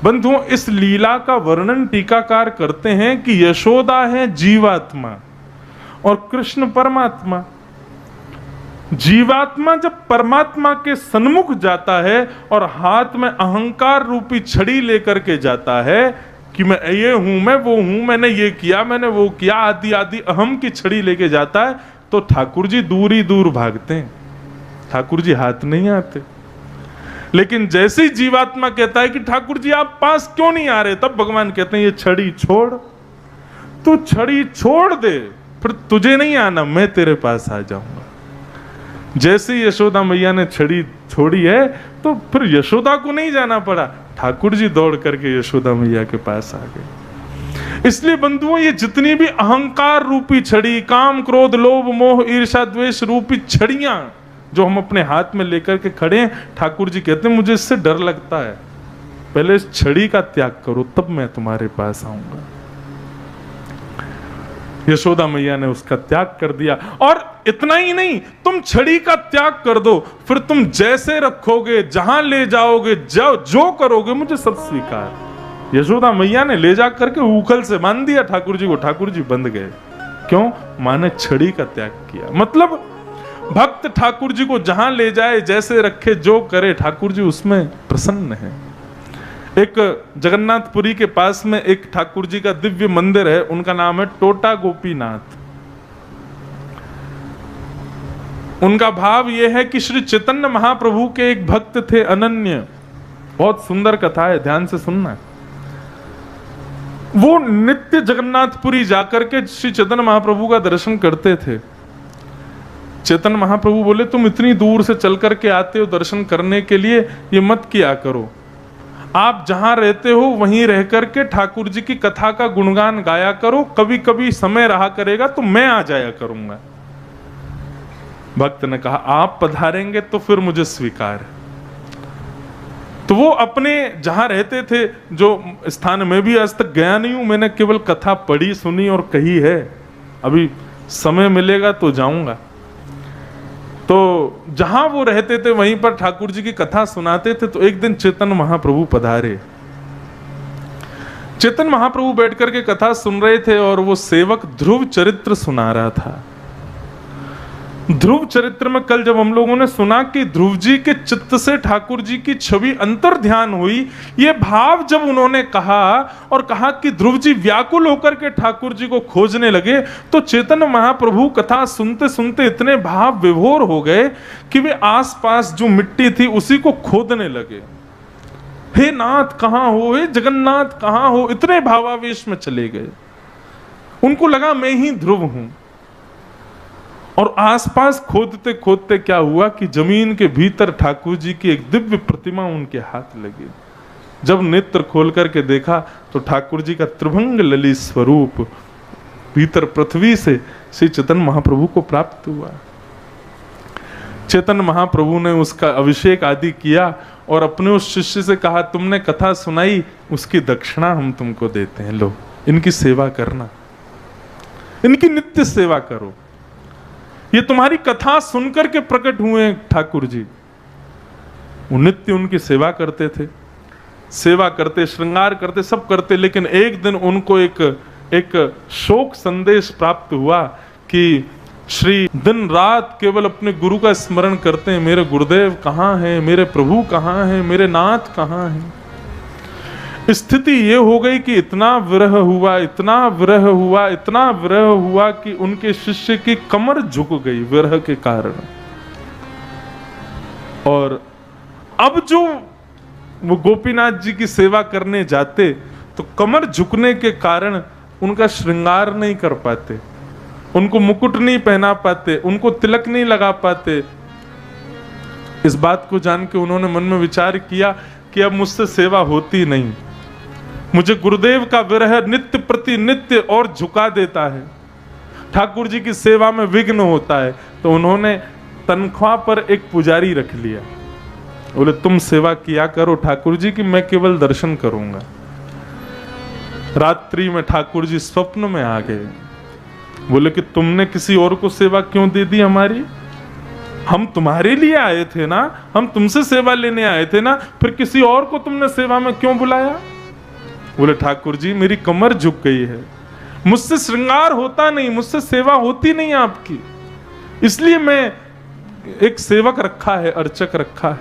बंधुओं इस लीला का वर्णन टीकाकार करते हैं कि यशोदा है जीवात्मा और कृष्ण परमात्मा। जीवात्मा जब परमात्मा के सन्मुख जाता है और हाथ में अहंकार रूपी छड़ी लेकर के जाता है कि मैं ये हूं, मैं वो हूं, मैंने ये किया, मैंने वो किया, आदि आदि अहम की छड़ी लेके जाता है, तो ठाकुर जी दूर ही दूर भागते हैं। ठाकुर जी हाथ नहीं आते। लेकिन जैसे ही जीवात्मा कहता है कि ठाकुर जी आप पास क्यों नहीं आ रहे, तब भगवान कहते हैं ये छड़ी छोड़, तू छड़ी छोड़ दे, फिर तुझे नहीं आना, मैं तेरे पास आ जाऊंगा। जैसे ही यशोदा मैया ने छड़ी छोड़ी है, तो फिर यशोदा को नहीं जाना पड़ा, ठाकुर जी दौड़ करके यशोदा मैया के पास आ गए। इसलिए बंधुओं ये जितनी भी अहंकार रूपी छड़ी, काम क्रोध लोभ मोह ईर्ष्या द्वेष रूपी छड़ियां जो हम अपने हाथ में लेकर के खड़े हैं, ठाकुर जी कहते हैं मुझे इससे डर लगता है, पहले इस छड़ी का त्याग करो तब मैं तुम्हारे पास आऊंगा। यशोदा मैया ने उसका त्याग कर दिया। और इतना ही नहीं, तुम छड़ी का त्याग कर दो, फिर तुम जैसे रखोगे, जहां ले जाओगे, जो करोगे, मुझे सब स्वीकार। यशोदा मैया ने ले जा करके उखल से बांध दिया ठाकुर जी को। ठाकुर जी बंध गए। क्यों? मां ने छड़ी का त्याग किया। मतलब भक्त ठाकुर जी को जहां ले जाए, जैसे रखे, जो करे, ठाकुर जी उसमें प्रसन्न है। एक जगन्नाथपुरी के पास में एक ठाकुर जी का दिव्य मंदिर है, उनका नाम है टोटा गोपीनाथ। उनका भाव यह है कि श्री चैतन्य महाप्रभु के एक भक्त थे अनन्य। बहुत सुंदर कथा है, ध्यान से सुनना। वो नित्य जगन्नाथपुरी जाकर के श्री चैतन्य महाप्रभु का दर्शन करते थे। चैतन्य महाप्रभु बोले तुम इतनी दूर से चल करके आते हो दर्शन करने के लिए, ये मत किया करो। आप जहां रहते हो वहीं रह करके ठाकुर जी की कथा का गुणगान गाया करो, कभी कभी समय रहा करेगा तो मैं आ जाया करूंगा। भक्त ने कहा आप पधारेंगे तो फिर मुझे स्वीकार है। तो वो अपने जहां रहते थे, जो स्थान में भी आज तक गया नहीं हूं, मैंने केवल कथा पढ़ी सुनी और कही है, अभी समय मिलेगा तो जाऊंगा। तो जहां वो रहते थे वहीं पर ठाकुर जी की कथा सुनाते थे। तो एक दिन चैतन्य महाप्रभु पधारे। चैतन्य महाप्रभु बैठ करके कथा सुन रहे थे और वो सेवक ध्रुव चरित्र सुना रहा था। ध्रुव चरित्र में कल जब हम लोगों ने सुना कि ध्रुव जी के चित्त से ठाकुर जी की छवि अंतर ध्यान हुई, ये भाव जब उन्होंने कहा और कहा कि ध्रुव जी व्याकुल होकर के ठाकुर जी को खोजने लगे, तो चैतन्य महाप्रभु कथा सुनते सुनते इतने भाव विभोर हो गए कि वे आसपास जो मिट्टी थी उसी को खोदने लगे। हे नाथ कहां हो, हे जगन्नाथ कहां हो, इतने भावावेश में चले गए। उनको लगा मैं ही ध्रुव हूं। और आसपास खोदते खोदते क्या हुआ कि जमीन के भीतर ठाकुर जी की एक दिव्य प्रतिमा उनके हाथ लगी। जब नेत्र खोल करके देखा तो ठाकुर जी का त्रिभंग ललित स्वरूप भीतर पृथ्वी से श्री चैतन्य महाप्रभु को प्राप्त हुआ। चैतन्य महाप्रभु ने उसका अभिषेक आदि किया और अपने उस शिष्य से कहा तुमने कथा सुनाई, उसकी दक्षिणा हम तुमको देते हैं, लो इनकी सेवा करना, इनकी नित्य सेवा करो। ये तुम्हारी कथा सुनकर के प्रकट हुए ठाकुर जी। वो नित्य उनकी सेवा करते थे। सेवा करते, श्रृंगार करते, सब करते, लेकिन एक दिन उनको एक शोक संदेश प्राप्त हुआ कि श्री दिन रात केवल अपने गुरु का स्मरण करते हैं, मेरे गुरुदेव कहाँ हैं, मेरे प्रभु कहाँ हैं, मेरे नाथ कहाँ हैं। स्थिति ये हो गई कि इतना विरह हुआ, इतना विरह हुआ, इतना विरह हुआ कि उनके शिष्य की कमर झुक गई विरह के कारण। और अब जो वो गोपीनाथ जी की सेवा करने जाते तो कमर झुकने के कारण उनका श्रृंगार नहीं कर पाते, उनको मुकुट नहीं पहना पाते, उनको तिलक नहीं लगा पाते। इस बात को जान के उन्होंने मन में विचार किया कि अब मुझसे सेवा होती नहीं, मुझे गुरुदेव का विरह नित्य प्रति नित्य और झुका देता है, ठाकुर जी की सेवा में विघ्न होता है। तो उन्होंने तनख्वाह पर एक पुजारी रख लिया। बोले तुम सेवा किया करो ठाकुर जी की, मैं केवल दर्शन करूंगा। रात्रि में ठाकुर जी स्वप्न में आ गए। बोले कि तुमने किसी और को सेवा क्यों दे दी हमारी? हम तुम्हारे लिए आए थे ना, हम तुमसे सेवा लेने आए थे ना, फिर किसी और को तुमने सेवा में क्यों बुलाया? बोले ठाकुर जी मेरी कमर झुक गई है, मुझसे श्रृंगार होता नहीं, मुझसे सेवा होती नहीं आपकी, इसलिए मैं एक सेवक रखा है, अर्चक रखा है।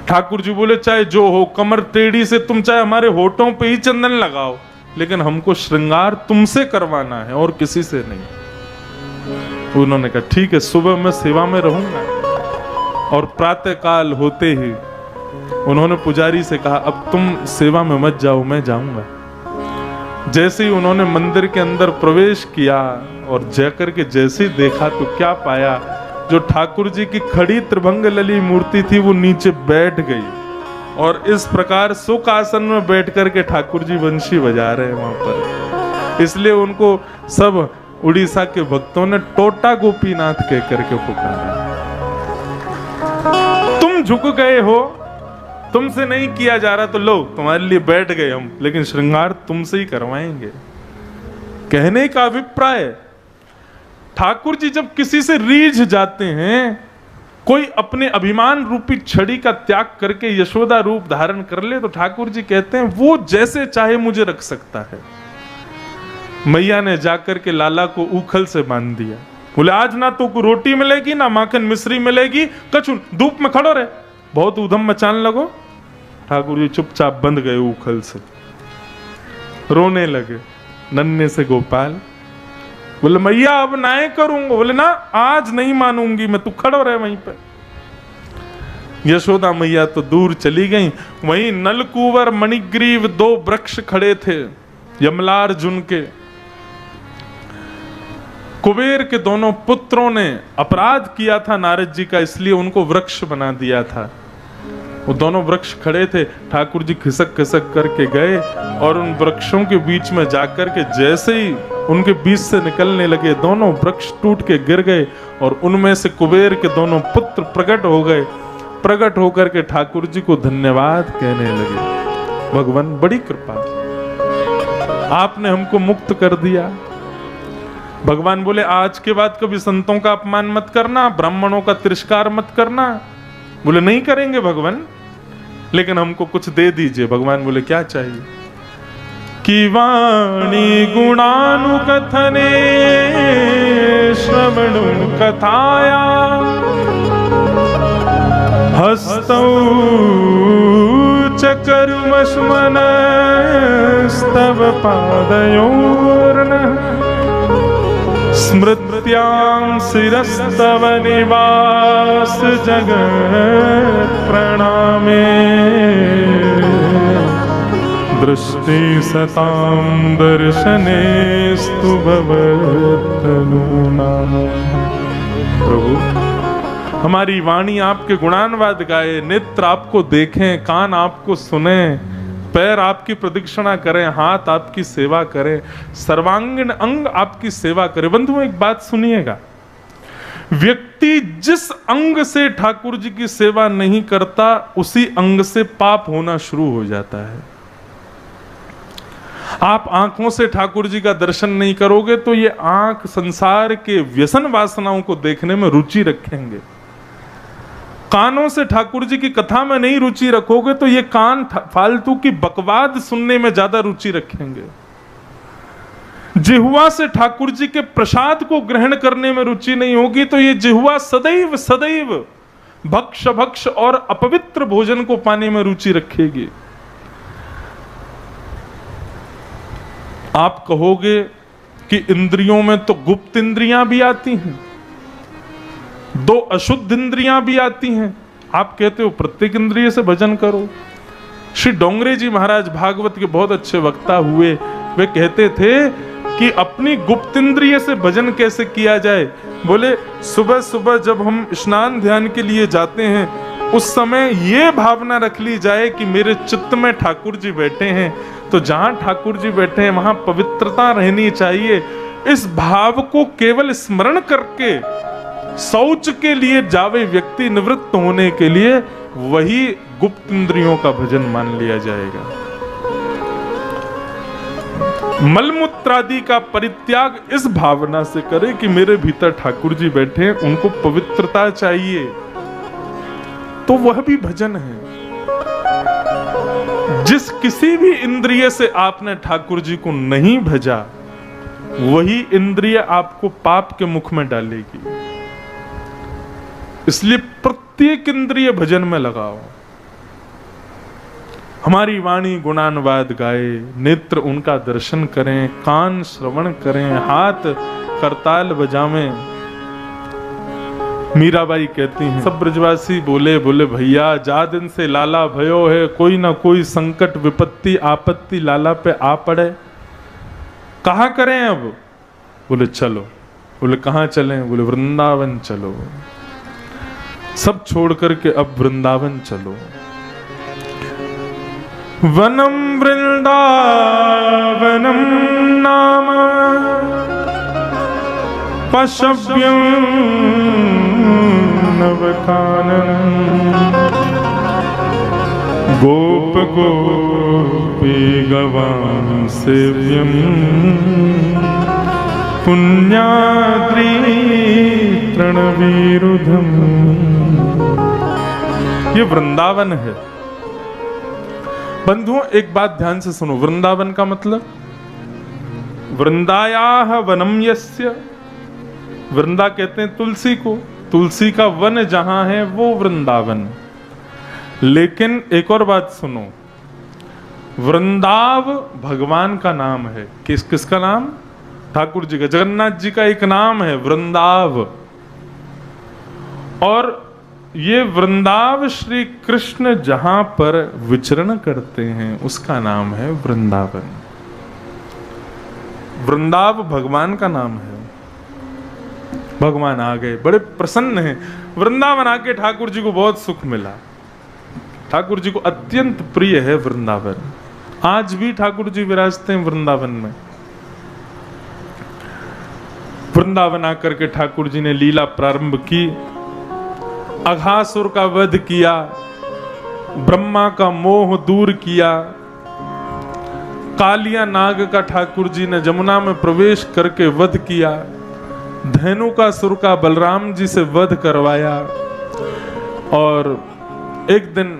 ठाकुर जी बोले चाहे जो हो, कमर टेढ़ी से तुम चाहे हमारे होठों पे ही चंदन लगाओ, लेकिन हमको श्रृंगार तुमसे करवाना है और किसी से नहीं। उन्होंने कहा ठीक है, सुबह मैं सेवा में रहूंगा। और प्रातः काल होते ही उन्होंने पुजारी से कहा अब तुम सेवा में मत जाओ, मैं जाऊंगा। जैसे ही उन्होंने मंदिर के अंदर प्रवेश किया और जाकर के जैसे ही देखा तो क्या पाया, जो ठाकुर जी की खड़ी त्रिभंग लली मूर्ति थी वो नीचे बैठ गई और इस प्रकार सुख आसन में बैठ करके ठाकुर जी बंशी बजा रहे हैं वहां पर। इसलिए उनको सब उड़ीसा के भक्तों ने टोटा गोपीनाथ कह करके पुकारा। तुम झुक गए हो, तुमसे नहीं किया जा रहा तो लो तुम्हारे लिए बैठ गए हम, लेकिन श्रृंगार तुमसे ही करवाएंगे। कहने का अभिप्राय, ठाकुर जी जब किसी से रीझ जाते हैं, कोई अपने अभिमान रूपी छड़ी का त्याग करके यशोदा रूप धारण कर ले, तो ठाकुर जी कहते हैं वो जैसे चाहे मुझे रख सकता है। मैया ने जाकर के लाला को उखल से बांध दिया। बोले आज ना तो रोटी मिलेगी ना माखन मिश्री मिलेगी, कछु धूप में खड़ो रहे, बहुत उधम मचान लगो। ठाकुर जी चुपचाप बंध गए उखल से, रोने लगे नन्हे से गोपाल। बोले मैया अब नाए करूंगा। बोले ना आज नहीं मानूंगी मैं, तू खड़ो रहे वहीं पे। यशोदा मैया तो दूर चली गई। वहीं नलकुवर मणिग्रीव दो वृक्ष खड़े थे यमलार्जुन के। कुबेर के दोनों पुत्रों ने अपराध किया था नारद जी का, इसलिए उनको वृक्ष बना दिया था। वो दोनों वृक्ष खड़े थे। ठाकुर जी खिसक खिसक करके गए और उन वृक्षों के बीच में जाकर के जैसे ही उनके बीच से निकलने लगे, दोनों वृक्ष टूट के गिर गए और उनमें से कुबेर के दोनों पुत्र प्रकट हो गए। प्रकट होकर के ठाकुर जी को धन्यवाद कहने लगे, भगवान बड़ी कृपा, आपने हमको मुक्त कर दिया। भगवान बोले आज के बाद कभी संतों का अपमान मत करना, ब्राह्मणों का तिरस्कार मत करना। बोले नहीं करेंगे भगवान, लेकिन हमको कुछ दे दीजिए। भगवान बोले क्या चाहिए? कि वाणी गुणानुकथने श्रवणु कथाया हस्तौ च कर्मस्मनस्तव पादयोर्नः स्मृत्यां शिरस्तव निवास जगत् प्रणामे दृष्टि सतां दर्शनेस्तु भवत्तनूना। प्रभु हमारी वाणी आपके गुणानुवाद गाए, नेत्र आपको देखें, कान आपको सुने, पैर आपकी प्रदक्षिणा करें, हाथ आपकी सेवा करें, सर्वांगीण अंग आपकी सेवा करें। बंधुओं एक बात सुनिएगा, व्यक्ति जिस अंग से ठाकुर जी की सेवा नहीं करता उसी अंग से पाप होना शुरू हो जाता है। आप आंखों से ठाकुर जी का दर्शन नहीं करोगे तो ये आंख संसार के व्यसन वासनाओं को देखने में रुचि रखेंगे। कानों से ठाकुर जी की कथा में नहीं रुचि रखोगे तो ये कान फालतू की बकवाद सुनने में ज्यादा रुचि रखेंगे। जिह्वा से ठाकुर जी के प्रसाद को ग्रहण करने में रुचि नहीं होगी तो ये जिह्वा सदैव सदैव भक्ष भक्ष और अपवित्र भोजन को पाने में रुचि रखेगी। आप कहोगे कि इंद्रियों में तो गुप्त इंद्रियां भी आती हैं, 2 अशुद्ध इंद्रियां भी आती हैं। आप कहते हो प्रत्येक इंद्रिय से भजन करो। श्री डोंगरे जी महाराज भागवत के बहुत अच्छे वक्ता हुए, वे कहते थे कि अपनी गुप्त इंद्रिय से भजन कैसे किया जाए। बोले सुबह सुबह जब हम स्नान ध्यान के लिए जाते हैं उस समय ये भावना रख ली जाए कि मेरे चित्त में ठाकुर जी बैठे हैं, तो जहां ठाकुर जी बैठे हैं वहां पवित्रता रहनी चाहिए। इस भाव को केवल स्मरण करके शौच के लिए जावे व्यक्ति निवृत्त होने के लिए, वही गुप्त इंद्रियों का भजन मान लिया जाएगा। मलमूत्रादि का परित्याग इस भावना से करे कि मेरे भीतर ठाकुर जी बैठे हैं, उनको पवित्रता चाहिए, तो वह भी भजन है। जिस किसी भी इंद्रिय से आपने ठाकुर जी को नहीं भजा, वही इंद्रिय आपको पाप के मुख में डालेगी। इसलिए प्रत्येक इंद्रिय भजन में लगाओ। हमारी वाणी गुणानुवाद गाए, नेत्र उनका दर्शन करें, कान श्रवण करें, हाथ करताल बजावें। मीराबाई कहती हैं, सब ब्रजवासी बोले भैया जा दिन से लाला भयो है, कोई ना कोई संकट विपत्ति आपत्ति लाला पे आ पड़े, कहाँ करें अब? बोले चलो। बोले कहाँ चलें? बोले वृंदावन चलो। सब छोड़ करके अब वृंदावन चलो। वनम वृंदावनम नाम पश्यव्यं नवकाननं गोप गोपी गवां सेव्यं पुण्याद्रि तृणविरुधम्। ये वृंदावन है बंधुओं। एक बात ध्यान से सुनो, वृंदावन का मतलब वृंदायाः वनम यस्य, वृंदा कहते हैं तुलसी को, तुलसी का वन जहां है वो वृंदावन। लेकिन एक और बात सुनो, वृंदाव भगवान का नाम है। किसका नाम? ठाकुर जी का, जगन्नाथ जी का एक नाम है वृंदाव। और ये वृंदाव श्री कृष्ण जहां पर विचरण करते हैं उसका नाम है वृंदावन। वृंदाव भगवान का नाम है। भगवान आ गए, बड़े प्रसन्न हैं। वृंदावन आके ठाकुर जी को बहुत सुख मिला। ठाकुर जी को अत्यंत प्रिय है वृंदावन। आज भी ठाकुर जी विराजते हैं वृंदावन में। वृंदावन आकर के ठाकुर जी ने लीला प्रारंभ की, अघासुर का वध किया, ब्रह्मा का मोह दूर किया, कालिया नाग का ठाकुर जी ने जमुना में प्रवेश करके वध किया, धेनुकासुर का बलराम जी से वध करवाया। और एक दिन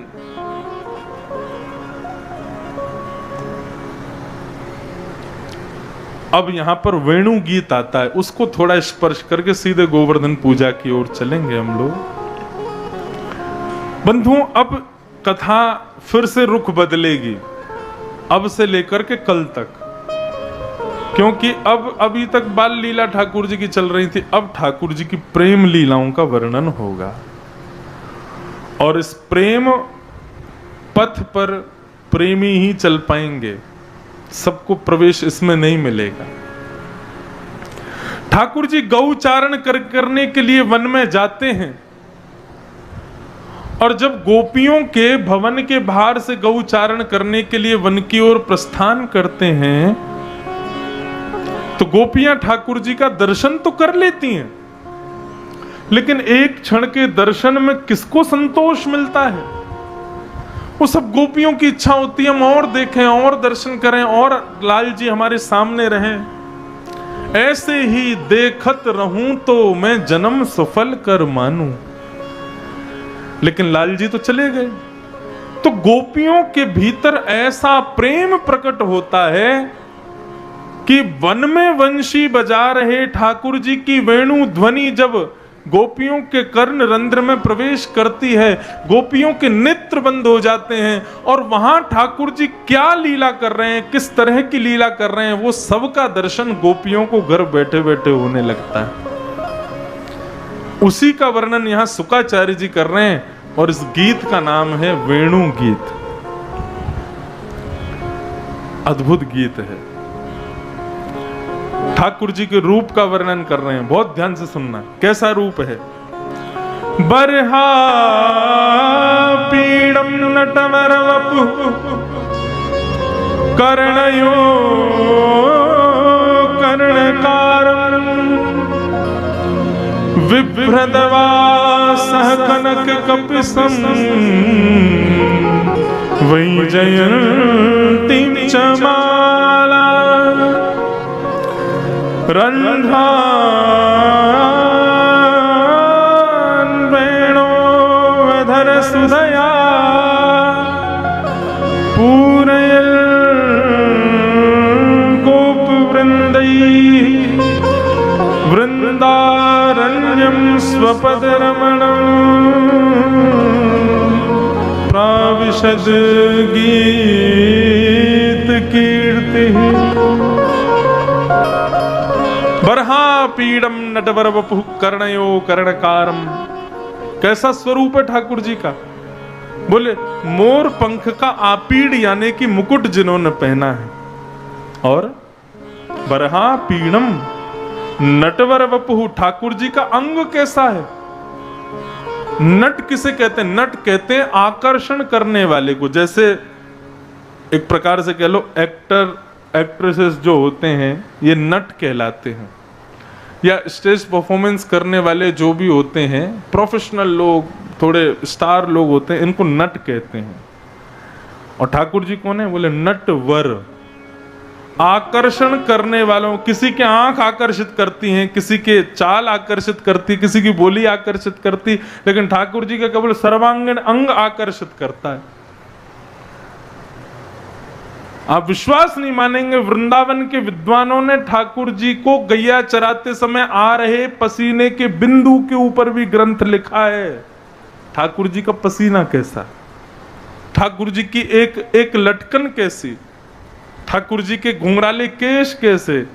अब यहां पर वेणु गीत आता है, उसको थोड़ा स्पर्श करके सीधे गोवर्धन पूजा की ओर चलेंगे हम लोग। बंधुओं, अब कथा फिर से रुख बदलेगी, अब से लेकर के कल तक, क्योंकि अब अभी तक बाल लीला ठाकुर जी की चल रही थी, अब ठाकुर जी की प्रेम लीलाओं का वर्णन होगा। और इस प्रेम पथ पर प्रेमी ही चल पाएंगे, सबको प्रवेश इसमें नहीं मिलेगा। ठाकुर जी गौचारण करने के लिए वन में जाते हैं, और जब गोपियों के भवन के बाहर से गौचारण करने के लिए वन की ओर प्रस्थान करते हैं, तो गोपियां ठाकुर जी का दर्शन तो कर लेती हैं, लेकिन एक क्षण के दर्शन में किसको संतोष मिलता है? वो सब गोपियों की इच्छा होती है हम और देखें, और दर्शन करें, और लाल जी हमारे सामने रहें। ऐसे ही देखत रहूं तो मैं जन्म सफल कर मानूं। लेकिन लाल जी तो चले गए। तो गोपियों के भीतर ऐसा प्रेम प्रकट होता है कि वन में वंशी बजा रहे ठाकुर जी की वेणु ध्वनि जब गोपियों के कर्ण रंध्र में प्रवेश करती है, गोपियों के नेत्र बंद हो जाते हैं और वहां ठाकुर जी क्या लीला कर रहे हैं, किस तरह की लीला कर रहे हैं, वो सबका दर्शन गोपियों को घर बैठे बैठे होने लगता है। उसी का वर्णन यहां शुकाचार्य जी कर रहे हैं और इस गीत का नाम है वेणु गीत। अद्भुत गीत है। ठाकुर जी के रूप का वर्णन कर रहे हैं, बहुत ध्यान से सुनना। कैसा रूप है? बरहा पीड़म नटवर वपु कर्णयो कर्णकारं विभ्रदवासः कनक कपिसं वैजयन्तीं च माला रन्ध्रान् वेणोऽधर सुधया पूरयन् गोपवृन्दैः वृन्दारण्यं स्वपदरमणं प्राविशद् गीतकीर्तिः। बरहा पीड़म नटवर वपु कर्णयो कर्णकारम। कैसा स्वरूप है ठाकुर जी का? बोले मोर पंख का आपीड़ यानी कि मुकुट जिन्होंने पहना है। और बरहा पीड़म नटवर वपु, ठाकुर जी का अंग कैसा है? नट किसे कहते हैं? नट कहते हैं आकर्षण करने वाले को। जैसे एक प्रकार से कह लो एक्टर एक्ट्रेसेस जो होते हैं ये नट कहलाते हैं, या स्टेज परफॉर्मेंस करने वाले जो भी होते हैं, प्रोफेशनल लोग, थोड़े स्टार लोग होते हैं, इनको नट कहते हैं। और ठाकुर जी कौन है? बोले नटवर, आकर्षण करने वालों। किसी के आंख आकर्षित करती हैं, किसी के चाल आकर्षित करती, किसी की बोली आकर्षित करती, लेकिन ठाकुर जी का केवल सर्वांगीण अंग आकर्षित करता है। आप विश्वास नहीं मानेंगे, वृंदावन के विद्वानों ने ठाकुर जी को गैया चराते समय आ रहे पसीने के बिंदु के ऊपर भी ग्रंथ लिखा है। ठाकुर जी का पसीना कैसा, ठाकुर जी की एक एक लटकन कैसी, ठाकुर जी के घुंघराले केश कैसे,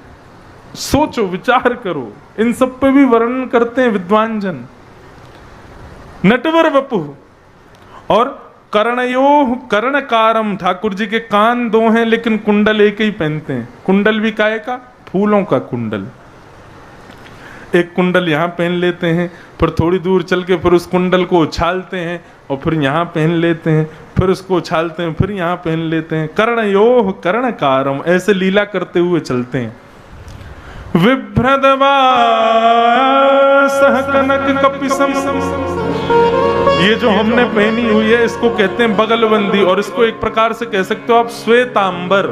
सोचो विचार करो। इन सब पे भी वर्णन करते हैं विद्वान जन। नटवर वपु और कर्णयो कर्णकारम, ठाकुर जी के कान दो हैं लेकिन कुंडल एक ही पहनते हैं। कुंडल भी काहे का? फूलों का कुंडल। एक कुंडल यहाँ पहन लेते हैं, फिर थोड़ी दूर चल के फिर उस कुंडल को उछालते हैं और फिर यहाँ पहन लेते हैं, फिर उसको उछालते हैं, फिर यहाँ पहन लेते हैं। कर्णयो कर्णकारम, ऐसे लीला करते हुए चलते हैं। विभ्रदवासः कनक कपिसं, ये जो हमने पहनी हुई है इसको कहते हैं बगलबंदी, और इसको एक प्रकार से कह सकते हो आप श्वेतांबर।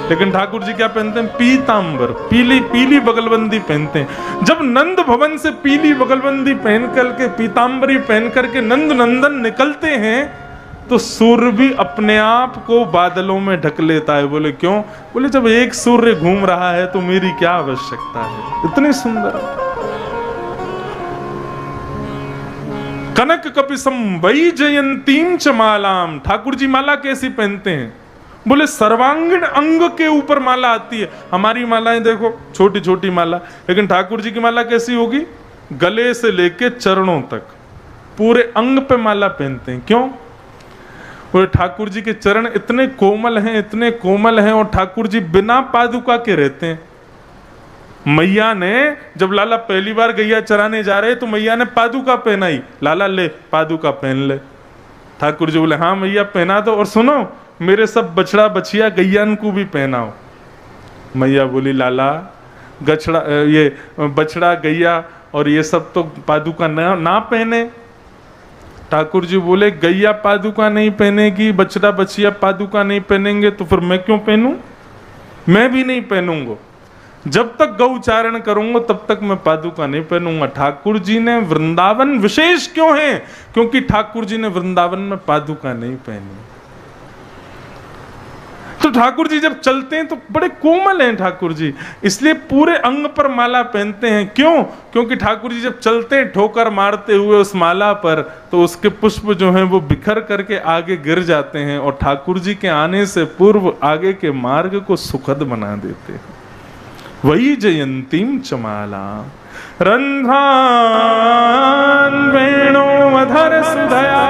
लेकिन ठाकुर जी क्या पहनते हैं? पीतांबर, पीली पीली बगलबंदी पहनते हैं। जब नंद भवन से पीली बगलबंदी पहन करके, पीतांबरी पहन करके नंद नंदन निकलते हैं तो सूर्य भी अपने आप को बादलों में ढक लेता है। बोले क्यों? बोले जब एक सूर्य घूम रहा है तो मेरी क्या आवश्यकता है। इतनी सुंदर। कनक कपिसं वैजयन्तीं च मालाम, ठाकुर जी माला कैसी पहनते हैं? बोले सर्वांगीण अंग के ऊपर माला आती है। हमारी मालाएं देखो छोटी छोटी माला, लेकिन ठाकुर जी की माला कैसी होगी? गले से लेके चरणों तक पूरे अंग पे माला पहनते हैं। क्यों? बोले ठाकुर जी के चरण इतने कोमल हैं, इतने कोमल हैं, और ठाकुर जी बिना पादुका के रहते हैं। मैया ने जब लाला पहली बार गैया चराने जा रहे तो मैया ने पादुका पहनाई, लाला ले पादुका पहन ले। ठाकुर जी बोले हाँ मैया पहना दो, और सुनो मेरे सब बछड़ा बछिया गैयान को भी पहनाओ। मैया बोली लाला गछड़ा ये बछड़ा गैया और ये सब तो पादुका ना पहने। ठाकुर जी बोले गैया पादुका नहीं पहनेगी, बछड़ा बछिया पादुका नहीं पहनेंगे, तो फिर मैं क्यों पहनूं? मैं भी नहीं पहनूंगा। जब तक गौ उच्चारण करूंगा तब तक मैं पादुका नहीं पहनूंगा। ठाकुर जी ने वृंदावन विशेष क्यों है? क्योंकि ठाकुर जी ने वृंदावन में पादुका नहीं पहनी। तो ठाकुर जी जब चलते हैं तो बड़े कोमल हैं ठाकुर जी, इसलिए पूरे अंग पर माला पहनते हैं। क्यों? क्योंकि ठाकुर जी जब चलते हैं ठोकर मारते हुए उस माला पर, तो उसके पुष्प जो हैं वो बिखर करके आगे गिर जाते हैं और ठाकुर जी के आने से पूर्व आगे के मार्ग को सुखद बना देते हैं। वही जयंतीम चमाला रंध्रान वेणो अधर सुधया।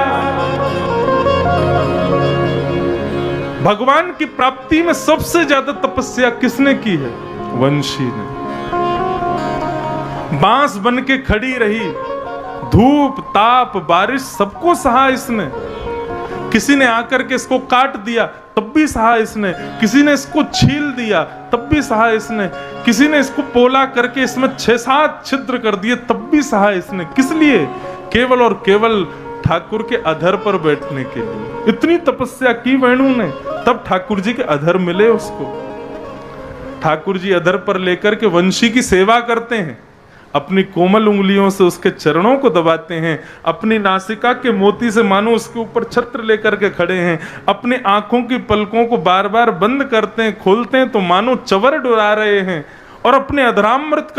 भगवान की प्राप्ति में सबसे ज्यादा तपस्या किसने की है? वंशी ने। बांस बन के खड़ी रही, धूप ताप बारिश सबको सहा इसने। किसी ने आकर के इसको काट दिया तब भी सहा इसने, किसी ने इसको छील दिया तब भी सहा इसने, किसी ने इसको पोला करके इसमें 6-7 छिद्र कर दिए तब भी सहा इसने। किस लिए? केवल और केवल ठाकुर के अधर पर बैठने के लिए। इतनी तपस्या की वेणु ने, तब ठाकुर जी के अधर मिले उसको। ठाकुर जी अधर पर लेकर के वंशी की सेवा करते हैं, अपनी कोमल उंगलियों से उसके चरणों को दबाते हैं, अपनी नासिका के मोती से मानो उसके ऊपर छत्र लेकर के खड़े हैं, अपनी आंखों की पलकों को बार बार बंद करते हैं, खोलते हैं तो मानो चवर डुरा रहे हैं, और अपने अधरामृत का